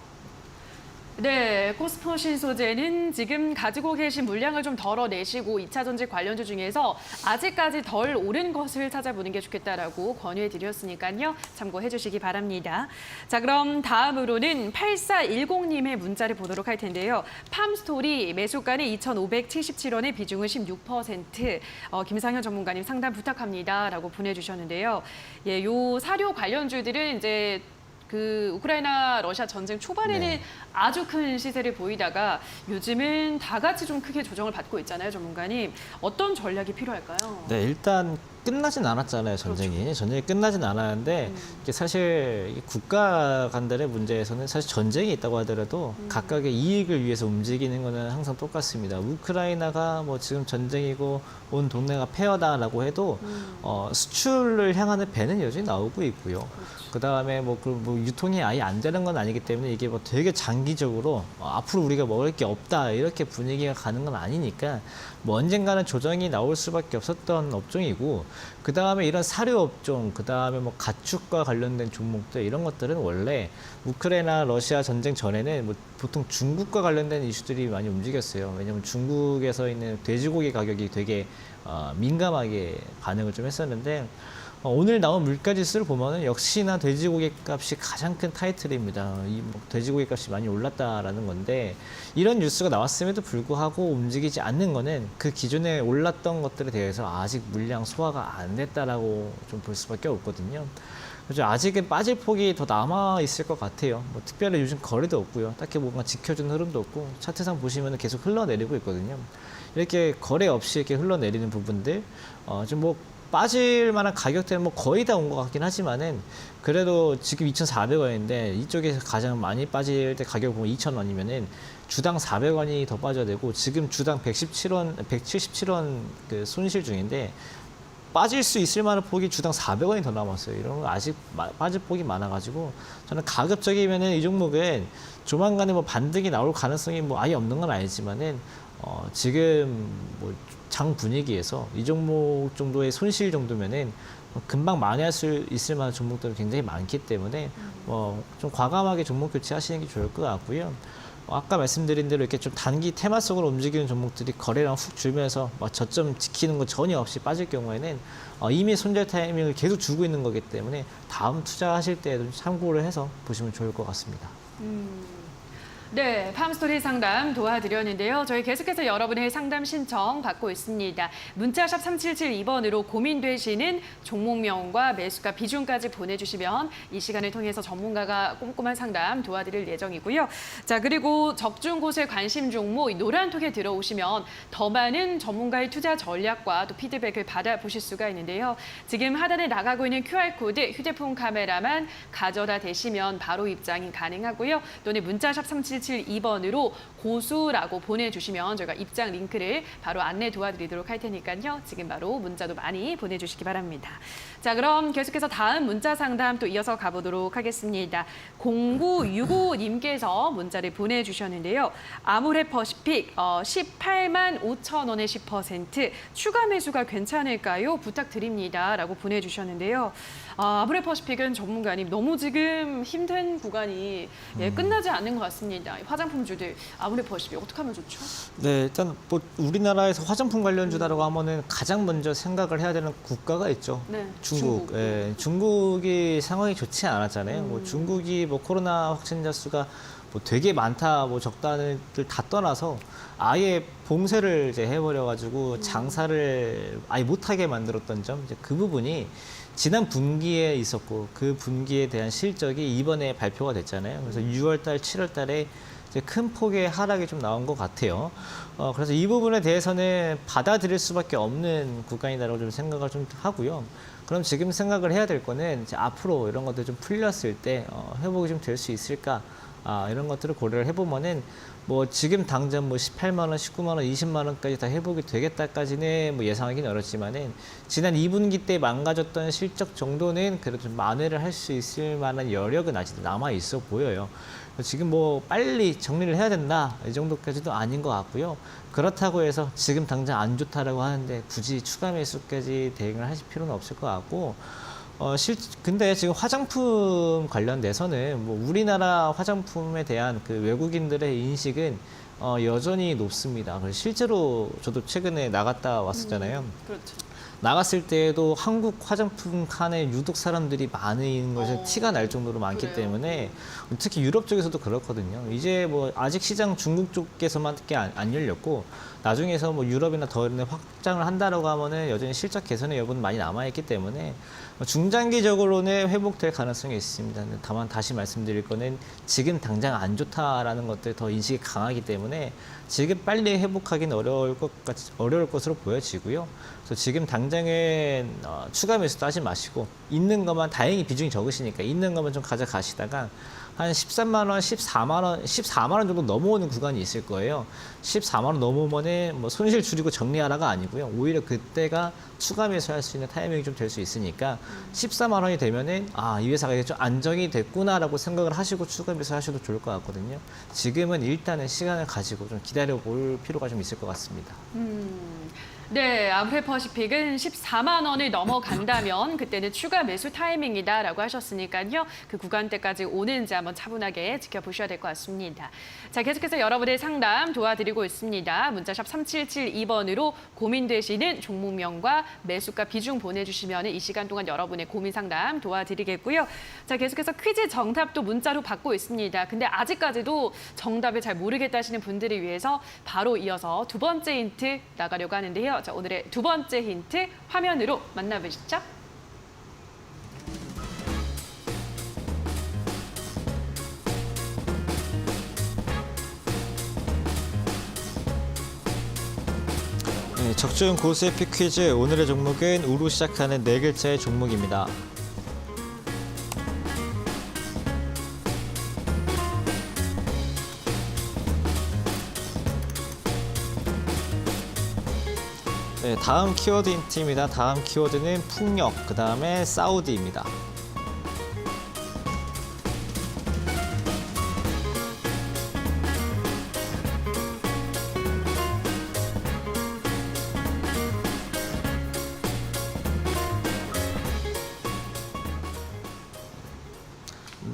네, 코스모 신소재는 지금 가지고 계신 물량을 좀 덜어내시고 2차 전지 관련주 중에서 아직까지 덜 오른 것을 찾아보는 게 좋겠다라고 권유해 드렸으니까요. 참고해 주시기 바랍니다. 자, 그럼 다음으로는 8410님의 문자를 보도록 할 텐데요. 팜스토리 매수가는 2,577원의 비중은 16%. 김상현 전문가님 상담 부탁합니다라고 보내주셨는데요. 예, 요 사료 관련주들은 이제 그 우크라이나 러시아 전쟁 초반에는 네. 아주 큰 시세를 보이다가 요즘은 다 같이 좀 크게 조정을 받고 있잖아요, 전문가님. 어떤 전략이 필요할까요? 네, 일단 끝나진 않았잖아요, 전쟁이. 그렇죠. 전쟁이 끝나진 않았는데 이게 사실 이 국가 간들의 문제에서는 사실 전쟁이 있다고 하더라도 각각의 이익을 위해서 움직이는 거는 항상 똑같습니다. 우크라이나가 뭐 지금 전쟁이고 온 동네가 폐허다라고 해도 수출을 향하는 배는 여전히 나오고 있고요. 그다음에 뭐 유통이 아예 안 되는 건 아니기 때문에 이게 뭐 되게 장기적으로 앞으로 우리가 먹을 게 없다 이렇게 분위기가 가는 건 아니니까 뭐 언젠가는 조정이 나올 수밖에 없었던 업종이고 그다음에 이런 사료 업종 그다음에 뭐 가축과 관련된 종목들 이런 것들은 원래 우크라이나 러시아 전쟁 전에는 뭐 보통 중국과 관련된 이슈들이 많이 움직였어요. 왜냐하면 중국에서 있는 돼지고기 가격이 되게 민감하게 반응을 좀 했었는데 오늘 나온 물가지수를 보면은 역시나 돼지고기 값이 가장 큰 타이틀입니다. 뭐 돼지고기 값이 많이 올랐다라는 건데 이런 뉴스가 나왔음에도 불구하고 움직이지 않는 거는 그 기존에 올랐던 것들에 대해서 아직 물량 소화가 안 됐다라고 좀 볼 수밖에 없거든요. 그래서 아직은 빠질 폭이 더 남아 있을 것 같아요. 뭐 특별히 요즘 거래도 없고요. 딱히 뭔가 지켜주는 흐름도 없고 차트상 보시면은 계속 흘러내리고 있거든요. 이렇게 거래 없이 이렇게 흘러내리는 부분들 좀 뭐 빠질 만한 가격대는 뭐 거의 다 온 것 같긴 하지만은 그래도 지금 2,400원인데 이쪽에서 가장 많이 빠질 때 가격 보면 2,000원이면은 주당 400원이 더 빠져야 되고 지금 주당 177원 그 손실 중인데 빠질 수 있을 만한 폭이 주당 400원이 더 남았어요. 이런 거 아직 빠질 폭이 많아가지고 저는 가급적이면은 이 종목은 조만간에 뭐 반등이 나올 가능성이 뭐 아예 없는 건 아니지만은 지금 뭐 장 분위기에서 이 종목 정도의 손실 정도면은 금방 만회할 수 있을 만한 종목들은 굉장히 많기 때문에 좀 과감하게 종목 교체하시는 게 좋을 것 같고요. 아까 말씀드린 대로 이렇게 좀 단기 테마 속으로 움직이는 종목들이 거래량 훅 줄면서 저점 지키는 거 전혀 없이 빠질 경우에는 이미 손절 타이밍을 계속 주고 있는 거기 때문에 다음 투자하실 때에도 참고를 해서 보시면 좋을 것 같습니다. 네, 팜스토리 상담 도와드렸는데요. 저희 계속해서 여러분의 상담 신청 받고 있습니다. 문자샵 3772번으로 고민되시는 종목명과 매수가 비중까지 보내주시면 이 시간을 통해서 전문가가 꼼꼼한 상담 도와드릴 예정이고요. 자, 그리고 적중 곳의 관심 종목 노란톡에 들어오시면 더 많은 전문가의 투자 전략과 또 피드백을 받아보실 수가 있는데요. 지금 하단에 나가고 있는 QR코드 휴대폰 카메라만 가져다 대시면 바로 입장이 가능하고요. 또는 문자샵 3772 3772번으로 고수라고 보내주시면 저희가 입장 링크를 바로 안내 도와드리도록 할 테니까요. 지금 바로 문자도 많이 보내주시기 바랍니다. 자, 그럼 계속해서 다음 문자 상담 또 이어서 가보도록 하겠습니다. 0965님께서 문자를 보내주셨는데요. 아모레퍼시픽 18만 5천 원의 10% 추가 매수가 괜찮을까요? 부탁드립니다. 라고 보내주셨는데요. 아모레퍼시픽은 전문가님 너무 지금 힘든 구간이 끝나지 않는 것 같습니다. 화장품주들 아모레퍼시픽 어떻게 하면 좋죠? 네, 일단 뭐 우리나라에서 화장품 관련주다라고 하면은 가장 먼저 생각을 해야 되는 국가가 있죠. 네, 중국. 예, 중국이 상황이 좋지 않았잖아요. 뭐 중국이 뭐 코로나 확진자 수가 뭐 되게 많다, 뭐 적다를 다 떠나서 아예 봉쇄를 이제 해버려가지고 장사를 아예 못하게 만들었던 점, 이제 그 부분이 지난 분기에 있었고 그 분기에 대한 실적이 이번에 발표가 됐잖아요. 그래서 6월달, 7월달에 이제 큰 폭의 하락이 좀 나온 것 같아요. 그래서 이 부분에 대해서는 받아들일 수밖에 없는 구간이다라고 좀 생각을 좀 하고요. 그럼 지금 생각을 해야 될 거는 이제 앞으로 이런 것들 좀 풀렸을 때 회복이 좀 될 수 있을까? 이런 것들을 고려를 해보면은 뭐 지금 당장 뭐 18만 원, 19만 원, 20만 원까지 다 회복이 되겠다까지는 뭐 예상하기는 어렵지만은 지난 2분기 때 망가졌던 실적 정도는 그래도 좀 만회를 할 수 있을 만한 여력은 아직 남아 있어 보여요. 지금 뭐 빨리 정리를 해야 된다 이 정도까지도 아닌 것 같고요. 그렇다고 해서 지금 당장 안 좋다라고 하는데 굳이 추가 매수까지 대응을 하실 필요는 없을 것 같고. 근데 지금 화장품 관련돼서는 뭐 우리나라 화장품에 대한 그 외국인들의 인식은 여전히 높습니다. 그래서 실제로 저도 최근에 나갔다 왔었잖아요. 그렇죠. 나갔을 때에도 한국 화장품 칸에 유독 사람들이 많은 것이 티가 날 정도로 많기 그래요? 때문에 특히 유럽 쪽에서도 그렇거든요. 이제 뭐 아직 시장 중국 쪽에서만밖에 안 열렸고 나중에서 뭐 유럽이나 더 확장을 한다라고 하면은 여전히 실적 개선의 여부는 많이 남아있기 때문에 중장기적으로는 회복될 가능성이 있습니다. 다만 다시 말씀드릴 거는 지금 당장 안 좋다라는 것들 더 인식이 강하기 때문에 지금 빨리 회복하기는 어려울 것으로 보여지고요. 그래서 지금 당장은 추가 매수도 하지 마시고 있는 것만 다행히 비중이 적으시니까 있는 것만 좀 가져가시다가 한 13만 원, 14만 원 정도 넘어오는 구간이 있을 거예요. 14만 원 넘어오면은 뭐 손실 줄이고 정리하라가 아니고요. 오히려 그때가 추가 매수할 수 있는 타이밍이 좀 될 수 있으니까 14만 원이 되면은 이 회사가 이제 좀 안정이 됐구나라고 생각을 하시고 추가 매수하셔도 좋을 것 같거든요. 지금은 일단은 시간을 가지고 좀 기다려 볼 필요가 좀 있을 것 같습니다. 네, 아모레퍼시픽은 14만 원을 넘어간다면 그때는 추가 매수 타이밍이다라고 하셨으니까요. 그 구간대까지 오는지 한번 차분하게 지켜보셔야 될 것 같습니다. 자, 계속해서 여러분의 상담 도와드리고 있습니다. 문자샵 3772번으로 고민되시는 종목명과 매수가 비중 보내주시면 이 시간 동안 여러분의 고민 상담 도와드리겠고요. 자, 계속해서 퀴즈 정답도 문자로 받고 있습니다. 근데 아직까지도 정답을 잘 모르겠다 하시는 분들을 위해서 바로 이어서 두 번째 힌트 나가려고 하는데요. 자, 오늘의 두 번째 힌트 화면으로 만나보시죠. 네, 적중 고수에피 퀴즈 오늘의 종목은 우로 시작하는 네 글자의 종목입니다. 네, 다음 키워드 힌트입니다. 다음 키워드는 풍력, 그 다음에 사우디입니다.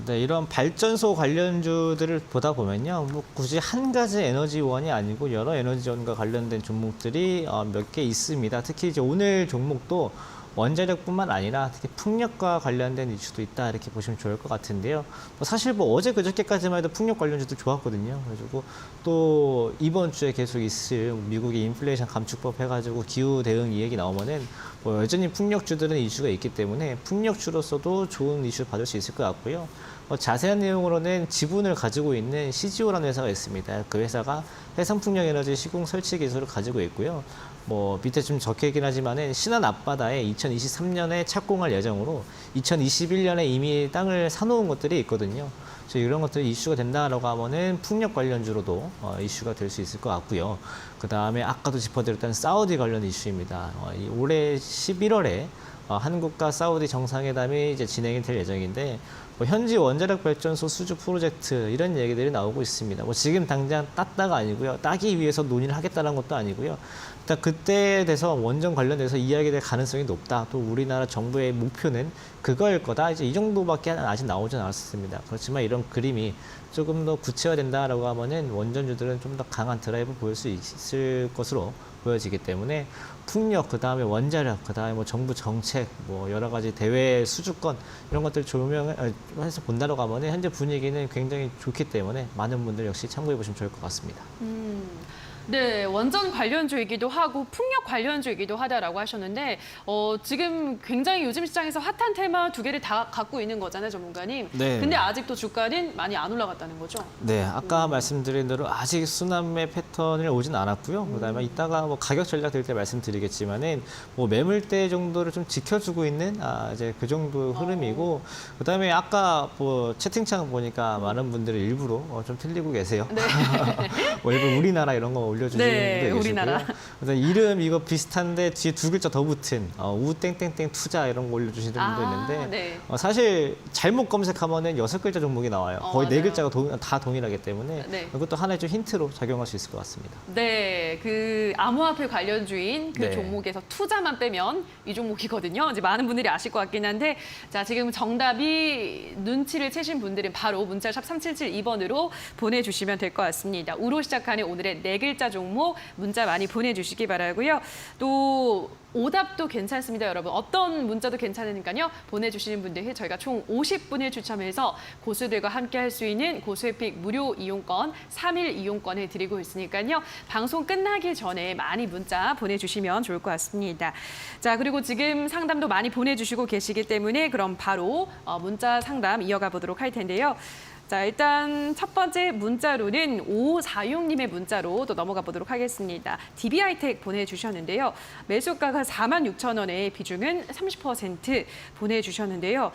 네, 이런 발전소 관련주들을 보다 보면요, 뭐 굳이 한 가지 에너지원이 아니고 여러 에너지원과 관련된 종목들이 몇 개 있습니다. 특히 이제 오늘 종목도 원자력뿐만 아니라 특히 풍력과 관련된 이슈도 있다 이렇게 보시면 좋을 것 같은데요. 사실 뭐 어제 그저께까지만 해도 풍력 관련주도 좋았거든요. 그래가지고 또 이번 주에 계속 있을 미국의 인플레이션 감축법 해가지고 기후 대응 이야기 나오면은 뭐 여전히 풍력주들은 이슈가 있기 때문에 풍력주로서도 좋은 이슈 받을 수 있을 것 같고요. 자세한 내용으로는 지분을 가지고 있는 CGO라는 회사가 있습니다. 그 회사가 해상풍력에너지 시공 설치 기술을 가지고 있고요. 뭐 밑에 좀 적혀 있긴 하지만은 신안 앞바다에 2023년에 착공할 예정으로 2021년에 이미 땅을 사놓은 것들이 있거든요. 그래서 이런 것들이 이슈가 된다라고 하면은 풍력 관련주로도 이슈가 될 수 있을 것 같고요. 그 다음에 아까도 짚어드렸던 사우디 관련 이슈입니다. 이 올해 11월에 한국과 사우디 정상회담이 이제 진행이 될 예정인데 뭐 현지 원자력 발전소 수주 프로젝트 이런 얘기들이 나오고 있습니다. 뭐 지금 당장 땄다가 아니고요. 따기 위해서 논의를 하겠다는 것도 아니고요. 일단 그때에 대해서 원전 관련돼서 이야기될 가능성이 높다. 또 우리나라 정부의 목표는 그거일 거다. 이제 이 정도밖에 아직 나오진 않았습니다. 그렇지만 이런 그림이 조금 더 구체화된다라고 하면은 원전주들은 좀 더 강한 드라이브 보일 수 있을 것으로 보여지기 때문에 풍력, 그 다음에 원자력, 그 다음에 뭐 정부 정책, 뭐 여러 가지 대외 수주권 이런 것들 조명해서 본다라고 하면은 현재 분위기는 굉장히 좋기 때문에 많은 분들 역시 참고해 보시면 좋을 것 같습니다. 네, 원전 관련주이기도 하고 풍력 관련주이기도 하다라고 하셨는데 지금 굉장히 요즘 시장에서 핫한 테마 두 개를 다 갖고 있는 거잖아요, 전문가님. 네. 근데 아직도 주가는 많이 안 올라갔다는 거죠? 네, 아까 말씀드린 대로 아직 순환매 패턴을 오진 않았고요. 그다음에 이따가 뭐 가격 전략 될 때 말씀드리겠지만은 뭐 매물대 정도를 좀 지켜주고 있는 이제 그 정도 흐름이고 그다음에 아까 뭐 채팅창 보니까 많은 분들이 일부러 좀 틀리고 계세요. 네. 뭐 일부 우리나라 이런 거 올려주시는 네, 분도 계시고요. 우리나라. 그래서 이름 이거 비슷한데 뒤에 두 글자 더 붙은 우땡땡땡 투자 이런 거 올려주시는 분도 있는데 네. 사실 잘못 검색하면은 6글자 종목이 나와요. 거의 맞아요. 4글자가 다 동일하기 때문에 네. 이것도 하나의 좀 힌트로 작용할 수 있을 것 같습니다. 네, 그 암호화폐 관련주인 그 네. 종목에서 투자만 빼면 이 종목이거든요. 이제 많은 분들이 아실 것 같긴 한데, 자 지금 정답이 눈치를 채신 분들은 바로 문자샵 3772번으로 보내주시면 될 것 같습니다. 우로 시작하는 오늘의 4글자 종목 문자 많이 보내주시기 바라고요. 또 오답도 괜찮습니다, 여러분. 어떤 문자도 괜찮으니까요. 보내주시는 분들 저희가 총 50분을 추첨해서 고수들과 함께 할 수 있는 고수의픽 무료 이용권, 3일 이용권을 드리고 있으니까요. 방송 끝나기 전에 많이 문자 보내주시면 좋을 것 같습니다. 자, 그리고 지금 상담도 많이 보내주시고 계시기 때문에 그럼 바로 문자 상담 이어가 보도록 할 텐데요. 자, 일단 첫 번째 문자로는 5546님의 문자로 또 넘어가 보도록 하겠습니다. DB하이텍 보내주셨는데요. 매수가가 46,000원에 비중은 30% 보내주셨는데요.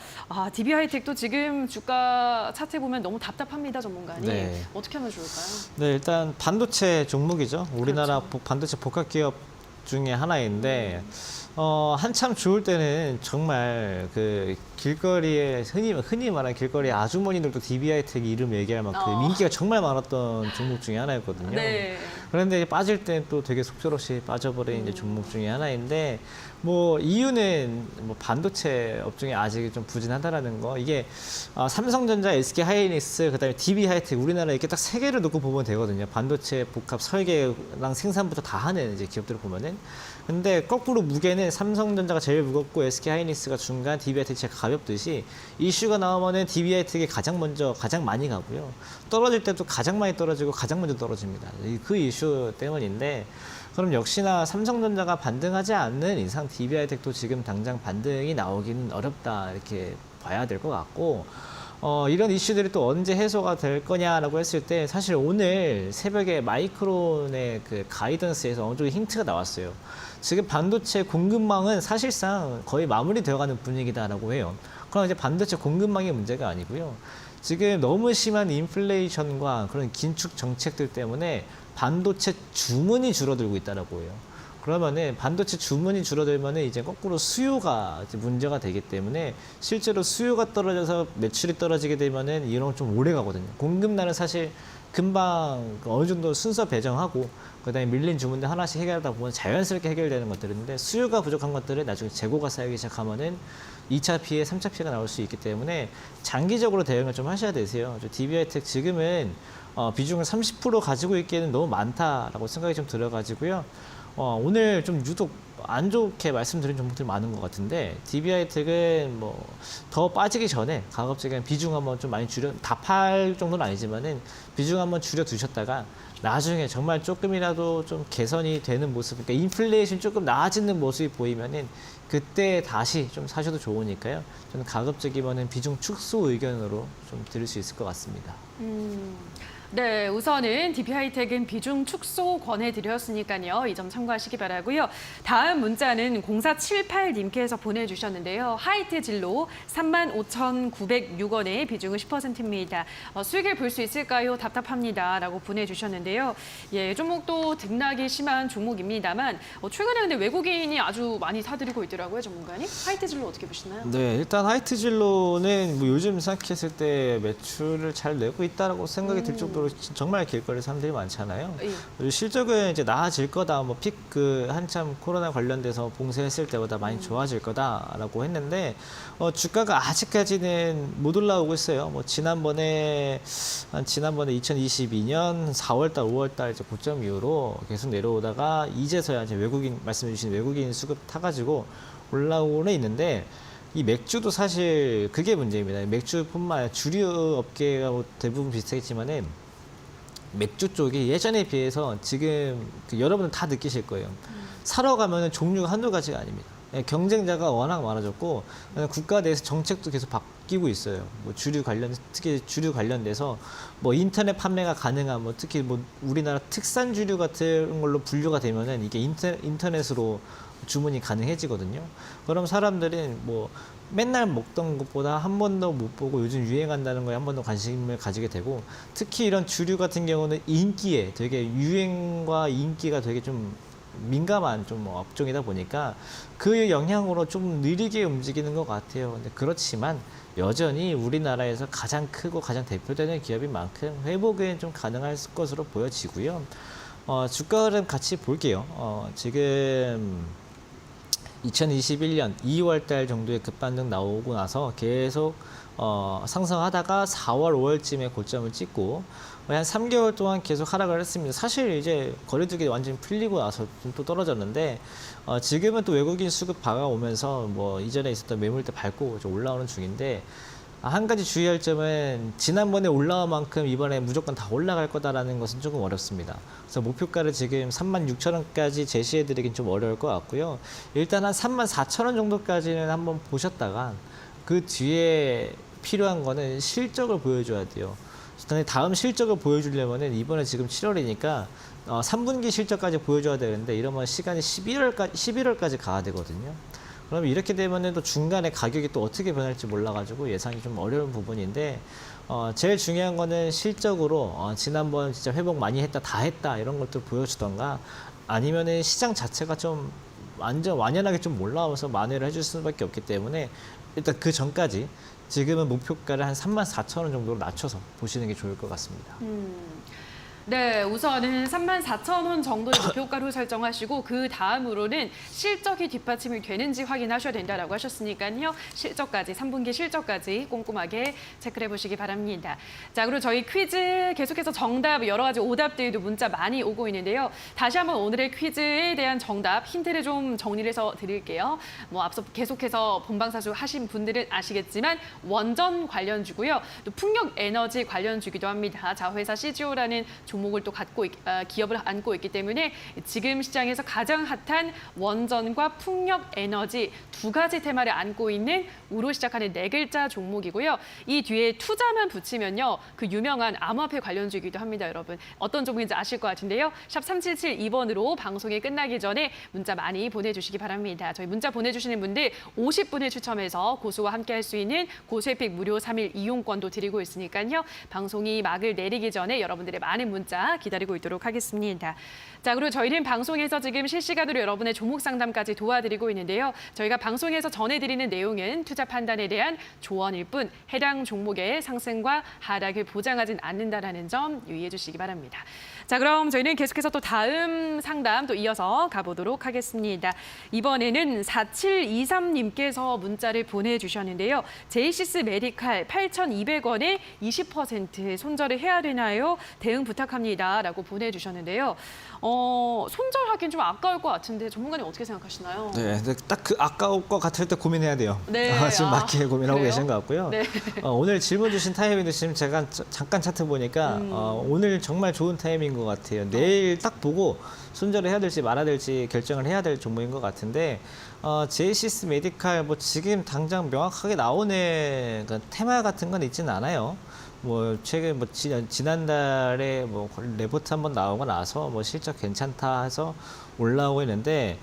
DB하이텍도 지금 주가 차트 보면 너무 답답합니다, 전문가님. 네. 어떻게 하면 좋을까요? 네, 일단 반도체 종목이죠. 우리나라 그렇죠. 반도체 복합 기업 중에 하나인데 한참 좋을 때는 정말 그 길거리에 흔히 말하는 길거리 아주머니들도 DB하이텍 이름 얘기할 만큼 인기가 정말 많았던 종목 중에 하나였거든요. 네. 그런데 빠질 때 또 되게 속절없이 빠져버린 이제 종목 중에 하나인데 뭐 이유는 뭐 반도체 업종이 아직 좀 부진하다라는 거 이게 삼성전자, SK 하이닉스 그다음에 DB하이텍 우리나라 이렇게 딱 세 개를 놓고 보면 되거든요. 반도체 복합 설계랑 생산부터 다 하는 이제 기업들을 보면은 근데 거꾸로 무게는 삼성전자가 제일 무겁고 SK 하이닉스가 중간, DB하이텍이 제일 가볍듯이 이슈가 나오면은 DB하이텍이 가장 많이 가고요. 떨어질 때도 가장 많이 떨어지고 가장 먼저 떨어집니다. 그 이슈 때문인데 그럼 역시나 삼성전자가 반등하지 않는 이상 DB하이텍도 지금 당장 반등이 나오기는 어렵다 이렇게 봐야 될 것 같고 이런 이슈들이 또 언제 해소가 될 거냐라고 했을 때 사실 오늘 새벽에 마이크론의 그 가이던스에서 어느 정도 힌트가 나왔어요. 지금 반도체 공급망은 사실상 거의 마무리되어가는 분위기다라고 해요. 그럼 이제 반도체 공급망의 문제가 아니고요. 지금 너무 심한 인플레이션과 그런 긴축 정책들 때문에 반도체 주문이 줄어들고 있다라고 해요. 그러면은 반도체 주문이 줄어들면은 이제 거꾸로 수요가 이제 문제가 되기 때문에 실제로 수요가 떨어져서 매출이 떨어지게 되면은 이런 좀 오래 가거든요. 공급난은 사실 금방 어느 정도 순서 배정하고 그다음에 밀린 주문들 하나씩 해결하다 보면 자연스럽게 해결되는 것들인데 수요가 부족한 것들은 나중에 재고가 쌓이기 시작하면은 2차 피해, 3차 피해가 나올 수 있기 때문에 장기적으로 대응을 좀 하셔야 되세요. DB하이텍 지금은 비중을 30% 가지고 있기에는 너무 많다라고 생각이 좀 들어가지고요. 오늘 좀 유독 안 좋게 말씀드린 종목들이 많은 것 같은데 DB하이텍은 뭐 더 빠지기 전에 가급적이면 비중 한번 좀 많이 다 팔 정도는 아니지만은 비중 한번 줄여 두셨다가 나중에 정말 조금이라도 좀 개선이 되는 모습, 그러니까 인플레이션 조금 나아지는 모습이 보이면은 그때 다시 좀 사셔도 좋으니까요. 저는 가급적이면은 비중 축소 의견으로 좀 드릴 수 있을 것 같습니다. 네, 우선은 DP하이텍은 비중 축소 권해드렸으니까요. 이 점 참고하시기 바라고요. 다음 문자는 0478님께서 보내주셨는데요. 하이트 진로 35,906원에 비중은 10%입니다. 수익을 볼 수 있을까요? 답답합니다. 라고 보내주셨는데요. 예, 종목도 등락이 심한 종목입니다만 최근에 근데 외국인이 아주 많이 사들이고 있더라고요, 전문가님. 하이트 진로 어떻게 보시나요? 네, 일단 하이트 진로는 뭐 요즘 생각했을 때 매출을 잘 내고 있다라고 생각이 들 정도로 정말 길거리 사람들이 많잖아요. 예. 그리고 실적은 이제 나아질 거다. 뭐 픽 한참 코로나 관련돼서 봉쇄했을 때보다 많이 좋아질 거다라고 했는데 주가가 아직까지는 못 올라오고 있어요. 뭐 지난번에 2022년 4월달, 5월달 이제 고점 이후로 계속 내려오다가 이제서야 이제 말씀해주신 외국인 수급 타가지고 올라오고는 있는데. 이 맥주도 사실 그게 문제입니다. 맥주뿐만 아니라 주류 업계가 뭐 대부분 비슷하겠지만은 맥주 쪽이 예전에 비해서 지금 여러분은 다 느끼실 거예요. 사러 가면은 종류가 한두 가지가 아닙니다. 예, 경쟁자가 워낙 많아졌고 국가 내에서 정책도 계속 바뀌고 있어요. 뭐 특히 주류 관련돼서 뭐 인터넷 판매가 가능한 뭐 특히 뭐 우리나라 특산 주류 같은 걸로 분류가 되면은 이게 인터넷으로 주문이 가능해지거든요. 그럼 사람들은 뭐 맨날 먹던 것보다 한 번도 못 보고 요즘 유행한다는 거에 한 번 더 관심을 가지게 되고 특히 이런 주류 같은 경우는 인기에 되게 유행과 인기가 되게 좀 민감한 좀 업종이다 보니까 그 영향으로 좀 느리게 움직이는 것 같아요. 근데 그렇지만 여전히 우리나라에서 가장 크고 가장 대표되는 기업인 만큼 회복은 좀 가능할 것으로 보여지고요. 주가 흐름 같이 볼게요. 지금 2021년 2월 달 정도의 급반등 나오고 나서 계속 상승하다가 4월, 5월쯤에 고점을 찍고 한 3개월 동안 계속 하락을 했습니다. 사실 이제 거래두기 완전히 풀리고 나서 좀 또 떨어졌는데 지금은 또 외국인 수급 다가오면서 뭐 이전에 있었던 매물대 밟고 좀 올라오는 중인데 한 가지 주의할 점은 지난번에 올라온 만큼 이번에 무조건 다 올라갈 거다라는 것은 조금 어렵습니다. 그래서 목표가를 지금 36,000원까지 제시해드리긴 좀 어려울 것 같고요. 일단 한 34,000원 정도까지는 한번 보셨다가 그 뒤에 필요한 거는 실적을 보여줘야 돼요. 다음 실적을 보여주려면은 이번에 지금 7월이니까 3분기 실적까지 보여줘야 되는데 이러면 시간이 11월까지 가야 되거든요. 그럼 이렇게 되면은 또 중간에 가격이 또 어떻게 변할지 몰라가지고 예상이 좀 어려운 부분인데 제일 중요한 거는 실적으로 지난번 진짜 회복 많이 했다, 다 했다 이런 것들 보여주던가 아니면은 시장 자체가 좀 완전 완연하게 좀 올라와서 만회를 해줄 수밖에 없기 때문에 일단 그 전까지 지금은 목표가를 한 34,000원 정도로 낮춰서 보시는 게 좋을 것 같습니다. 네, 우선은 34,000원 정도의 목표가로 설정하시고 그 다음으로는 실적이 뒷받침이 되는지 확인하셔야 된다라고 하셨으니까요. 실적까지, 3분기 실적까지 꼼꼼하게 체크를 해보시기 바랍니다. 자, 그리고 저희 퀴즈 계속해서 정답, 여러 가지 오답들도 문자 많이 오고 있는데요. 다시 한번 오늘의 퀴즈에 대한 정답, 힌트를 좀 정리를 해서 드릴게요. 뭐 앞서 계속해서 본방사수 하신 분들은 아시겠지만 원전 관련주고요. 또 풍력에너지 관련주기도 합니다. 자회사 CGO라는 종목을 또 기업을 안고 있기 때문에 지금 시장에서 가장 핫한 원전과 풍력에너지 두 가지 테마를 안고 있는 우로 시작하는 네 글자 종목이고요. 이 뒤에 투자만 붙이면요. 그 유명한 암호화폐 관련주이기도 합니다, 여러분. 어떤 종목인지 아실 것 같은데요. 샵 3772번으로 방송이 끝나기 전에 문자 많이 보내주시기 바랍니다. 저희 문자 보내주시는 분들 50분을 추첨해서 고수와 함께 할 수 있는 고수혜픽 무료 3일 이용권도 드리고 있으니까요. 방송이 막을 내리기 전에 여러분들의 많은 문자 기다리고 있도록 하겠습니다. 자, 그리고 저희는 방송에서 지금 실시간으로 여러분의 종목 상담까지 도와드리고 있는데요. 저희가 방송에서 전해드리는 내용은 투자 판단에 대한 조언일 뿐 해당 종목의 상승과 하락을 보장하진 않는다라는 점 유의해 주시기 바랍니다. 자, 그럼 저희는 계속해서 또 다음 상담 또 이어서 가보도록 하겠습니다. 이번에는 4723님께서 문자를 보내주셨는데요. 제이시스 메디칼 8,200원에 20% 손절을 해야 되나요? 대응 부탁합니다. 라고 보내주셨는데요. 손절하기는 좀 아까울 것 같은데 전문가님 어떻게 생각하시나요? 네, 딱 그 아까울 것 같을 때 고민해야 돼요. 네, 지금 맞게 고민하고 그래요? 계신 것 같고요. 네. 오늘 질문 주신 타이밍도 지금 제가 잠깐 차트 보니까 오늘 정말 좋은 타이밍인 것 같아요. 내일 딱 보고 손절을 해야 될지 말아야 될지 결정을 해야 될 종목인 것 같은데 제이시스 메디칼 뭐 지금 당장 명확하게 나오는 그 테마 같은 건 있지는 않아요. 뭐 최근 뭐 지난달에 뭐 레포트 한번 나오고 나서 뭐 실적 괜찮다 해서 올라오고 있는데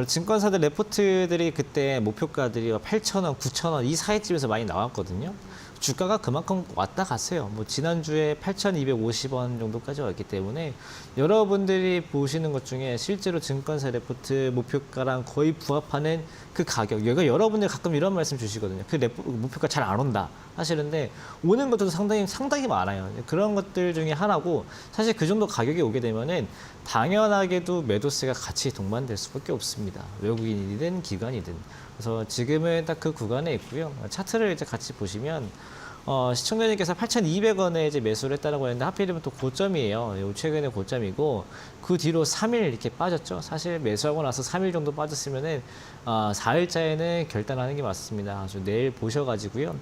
증권사들 레포트들이 그때 목표가들이 8,000원, 9,000원 이 사이쯤에서 많이 나왔거든요. 주가가 그만큼 왔다 갔어요. 뭐 지난주에 8,250원 정도까지 왔기 때문에 여러분들이 보시는 것 중에 실제로 증권사 레포트 목표가랑 거의 부합하는 그 가격. 여러분들 가끔 이런 말씀 주시거든요. 그 목표가 잘 안 온다 하시는데 오는 것도 상당히 많아요. 그런 것들 중에 하나고 사실 그 정도 가격이 오게 되면은 당연하게도 매도세가 같이 동반될 수밖에 없습니다. 외국인이든 기관이든. 그래서 지금은 딱 그 구간에 있고요. 차트를 이제 같이 보시면 시청자님께서 8,200원에 이제 매수를 했다고 했는데 하필이면 또 고점이에요. 요 최근에 고점이고 그 뒤로 3일 이렇게 빠졌죠. 사실 매수하고 나서 3일 정도 빠졌으면은 4일자에는 결단하는 게 맞습니다. 아주 내일 보셔가지고요.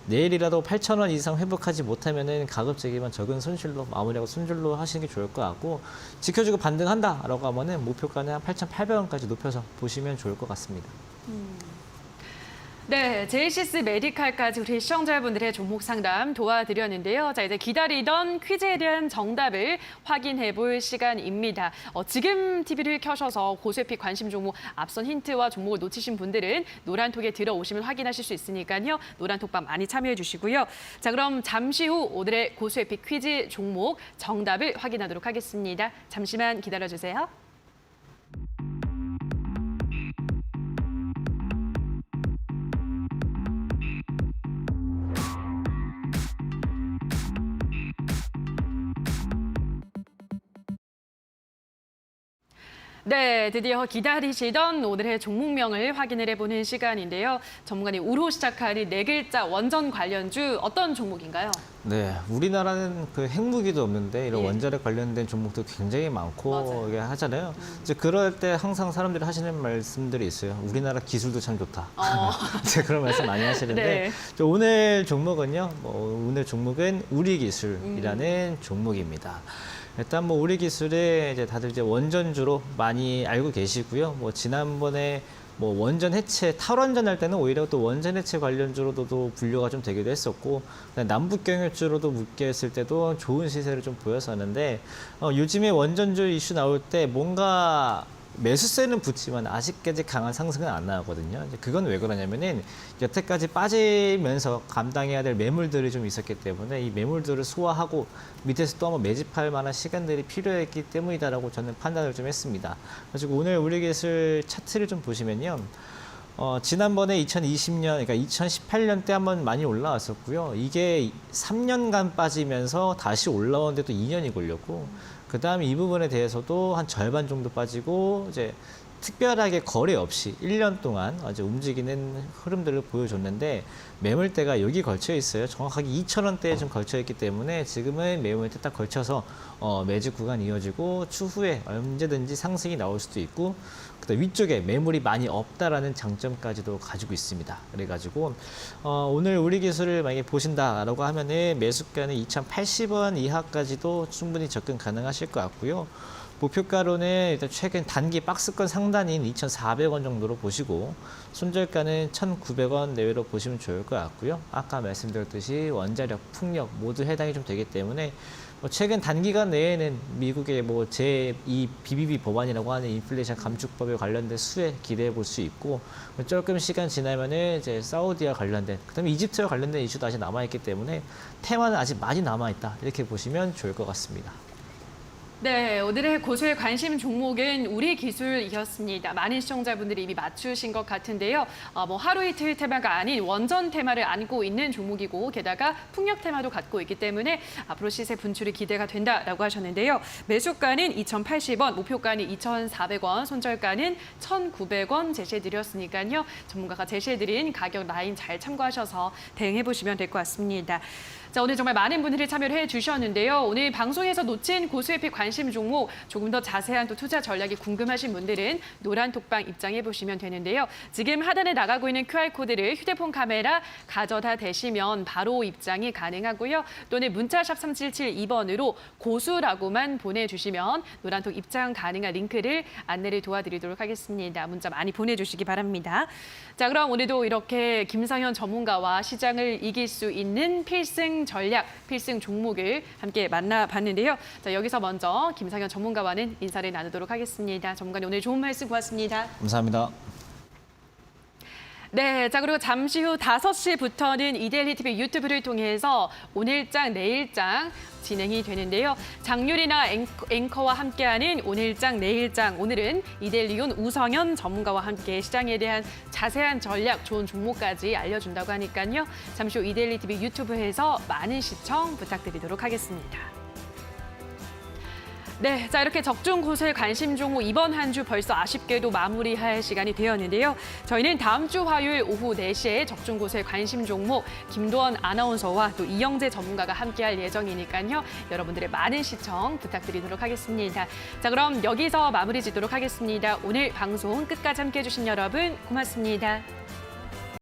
내일이라도 8,000원 이상 회복하지 못하면은 가급적이면 적은 손실로 마무리하고 손절로 하시는 게 좋을 것 같고 지켜주고 반등한다라고 하면은 목표가는 한 8,800원까지 높여서 보시면 좋을 것 같습니다. 네, 제이시스 메디칼까지 우리 시청자분들의 종목 상담 도와드렸는데요. 자, 이제 기다리던 퀴즈에 대한 정답을 확인해 볼 시간입니다. 지금 TV를 켜셔서 고수익 관심 종목 앞선 힌트와 종목을 놓치신 분들은 노란톡에 들어오시면 확인하실 수 있으니까요. 노란톡방 많이 참여해 주시고요. 자, 그럼 잠시 후 오늘의 고수익 퀴즈 종목 정답을 확인하도록 하겠습니다. 잠시만 기다려 주세요. 네, 드디어 기다리시던 오늘의 종목명을 확인을 해보는 시간인데요. 전문가님, 우로 시작하는 네 글자 원전 관련주 어떤 종목인가요? 네, 우리나라는 그 핵무기도 없는데 이런 예. 원자력 관련된 종목도 굉장히 많고 맞아요. 이게 하잖아요. 이제 그럴 때 항상 사람들이 하시는 말씀들이 있어요. 우리나라 기술도 참 좋다. 이제 그런 말씀 많이 하시는데 네. 오늘 종목은요. 오늘 종목은 우리기술이라는 종목입니다. 일단 뭐 우리 기술에 이제 다들 이제 원전주로 많이 알고 계시고요. 뭐 지난번에 뭐 원전 해체, 탈원전 할 때는 오히려 또 원전 해체 관련주로도 분류가 좀 되기도 했었고, 남북 경유주로도 묶여있을 때도 좋은 시세를 좀 보였었는데, 요즘에 원전주 이슈 나올 때 뭔가 매수세는 붙지만 아직까지 강한 상승은 안 나왔거든요. 이제 그건 왜 그러냐면은 여태까지 빠지면서 감당해야 될 매물들이 좀 있었기 때문에 이 매물들을 소화하고 밑에서 또 한번 매집할 만한 시간들이 필요했기 때문이다라고 저는 판단을 좀 했습니다. 그래서 오늘 우리기술 차트를 좀 보시면요. 지난번에 2020년, 그러니까 2018년 때 한번 많이 올라왔었고요. 이게 3년간 빠지면서 다시 올라오는데도 2년이 걸렸고, 그 다음에 이 부분에 대해서도 한 절반 정도 빠지고, 이제 특별하게 거래 없이 1년 동안 아주 움직이는 흐름들을 보여줬는데, 매물대가 여기 걸쳐 있어요. 정확하게 2,000원대에 좀 걸쳐 있기 때문에 지금은 매물대 딱 걸쳐서 매집 구간이 이어지고 추후에 언제든지 상승이 나올 수도 있고 그다음 위쪽에 매물이 많이 없다라는 장점까지도 가지고 있습니다. 그래가지고 오늘 우리 기술을 만약에 보신다라고 하면은 매수가는 2,080원 이하까지도 충분히 접근 가능하실 것 같고요. 목표가로는 일단 최근 단기 박스권 상단인 2,400원 정도로 보시고 손절가는 1,900원 내외로 보시면 좋을 것 같고요. 아까 말씀드렸듯이 원자력, 풍력 모두 해당이 좀 되기 때문에 최근 단기간 내에는 미국의 뭐 제2 BBB 법안이라고 하는 인플레이션 감축법에 관련된 수혜 기대해 볼 수 있고 조금 시간 지나면은 이제 사우디와 관련된 그다음에 이집트와 관련된 이슈도 아직 남아 있기 때문에 테마는 아직 많이 남아 있다 이렇게 보시면 좋을 것 같습니다. 네, 오늘의 고수의 관심 종목은 우리 기술이었습니다. 많은 시청자분들이 이미 맞추신 것 같은데요. 뭐 하루 이틀 테마가 아닌 원전 테마를 안고 있는 종목이고 게다가 풍력 테마도 갖고 있기 때문에 앞으로 시세 분출이 기대가 된다라고 하셨는데요. 매수가는 2,080원, 목표가는 2,400원, 손절가는 1,900원 제시해드렸으니까요. 전문가가 제시해드린 가격 라인 잘 참고하셔서 대응해보시면 될 것 같습니다. 자, 오늘 정말 많은 분들이 참여를 해주셨는데요. 오늘 방송에서 놓친 고수익 관심 종목 조금 더 자세한 또 투자 전략이 궁금하신 분들은 노란톡방 입장해 보시면 되는데요. 지금 하단에 나가고 있는 QR코드를 휴대폰 카메라 가져다 대시면 바로 입장이 가능하고요. 또는 문자샵 3772번으로 고수라고만 보내주시면 노란톡 입장 가능한 링크를 안내를 도와드리도록 하겠습니다. 문자 많이 보내주시기 바랍니다. 자, 그럼 오늘도 이렇게 김상현 전문가와 시장을 이길 수 있는 필승 전략, 필승 종목을 함께 만나봤는데요. 자, 여기서 먼저 김상현 전문가와는 인사를 나누도록 하겠습니다. 전문가님 오늘 좋은 말씀 고맙습니다. 감사합니다. 네, 자 그리고 잠시 후 5시부터는 이데일리 TV 유튜브를 통해서 오늘장, 내일장 진행이 되는데요. 장유리나 앵커와 함께하는 오늘장, 내일장. 오늘은 이데일리온 우성현 전문가와 함께 시장에 대한 자세한 전략, 좋은 종목까지 알려준다고 하니까요. 잠시 후 이데일리 TV 유튜브에서 많은 시청 부탁드리도록 하겠습니다. 네, 자 이렇게 적중 고수의 관심 종목 이번 한 주 벌써 아쉽게도 마무리할 시간이 되었는데요. 저희는 다음 주 화요일 오후 4시에 적중 고수의 관심 종목 김도원 아나운서와 또 이영재 전문가가 함께할 예정이니까요. 여러분들의 많은 시청 부탁드리도록 하겠습니다. 자 그럼 여기서 마무리 짓도록 하겠습니다. 오늘 방송 끝까지 함께해 주신 여러분 고맙습니다.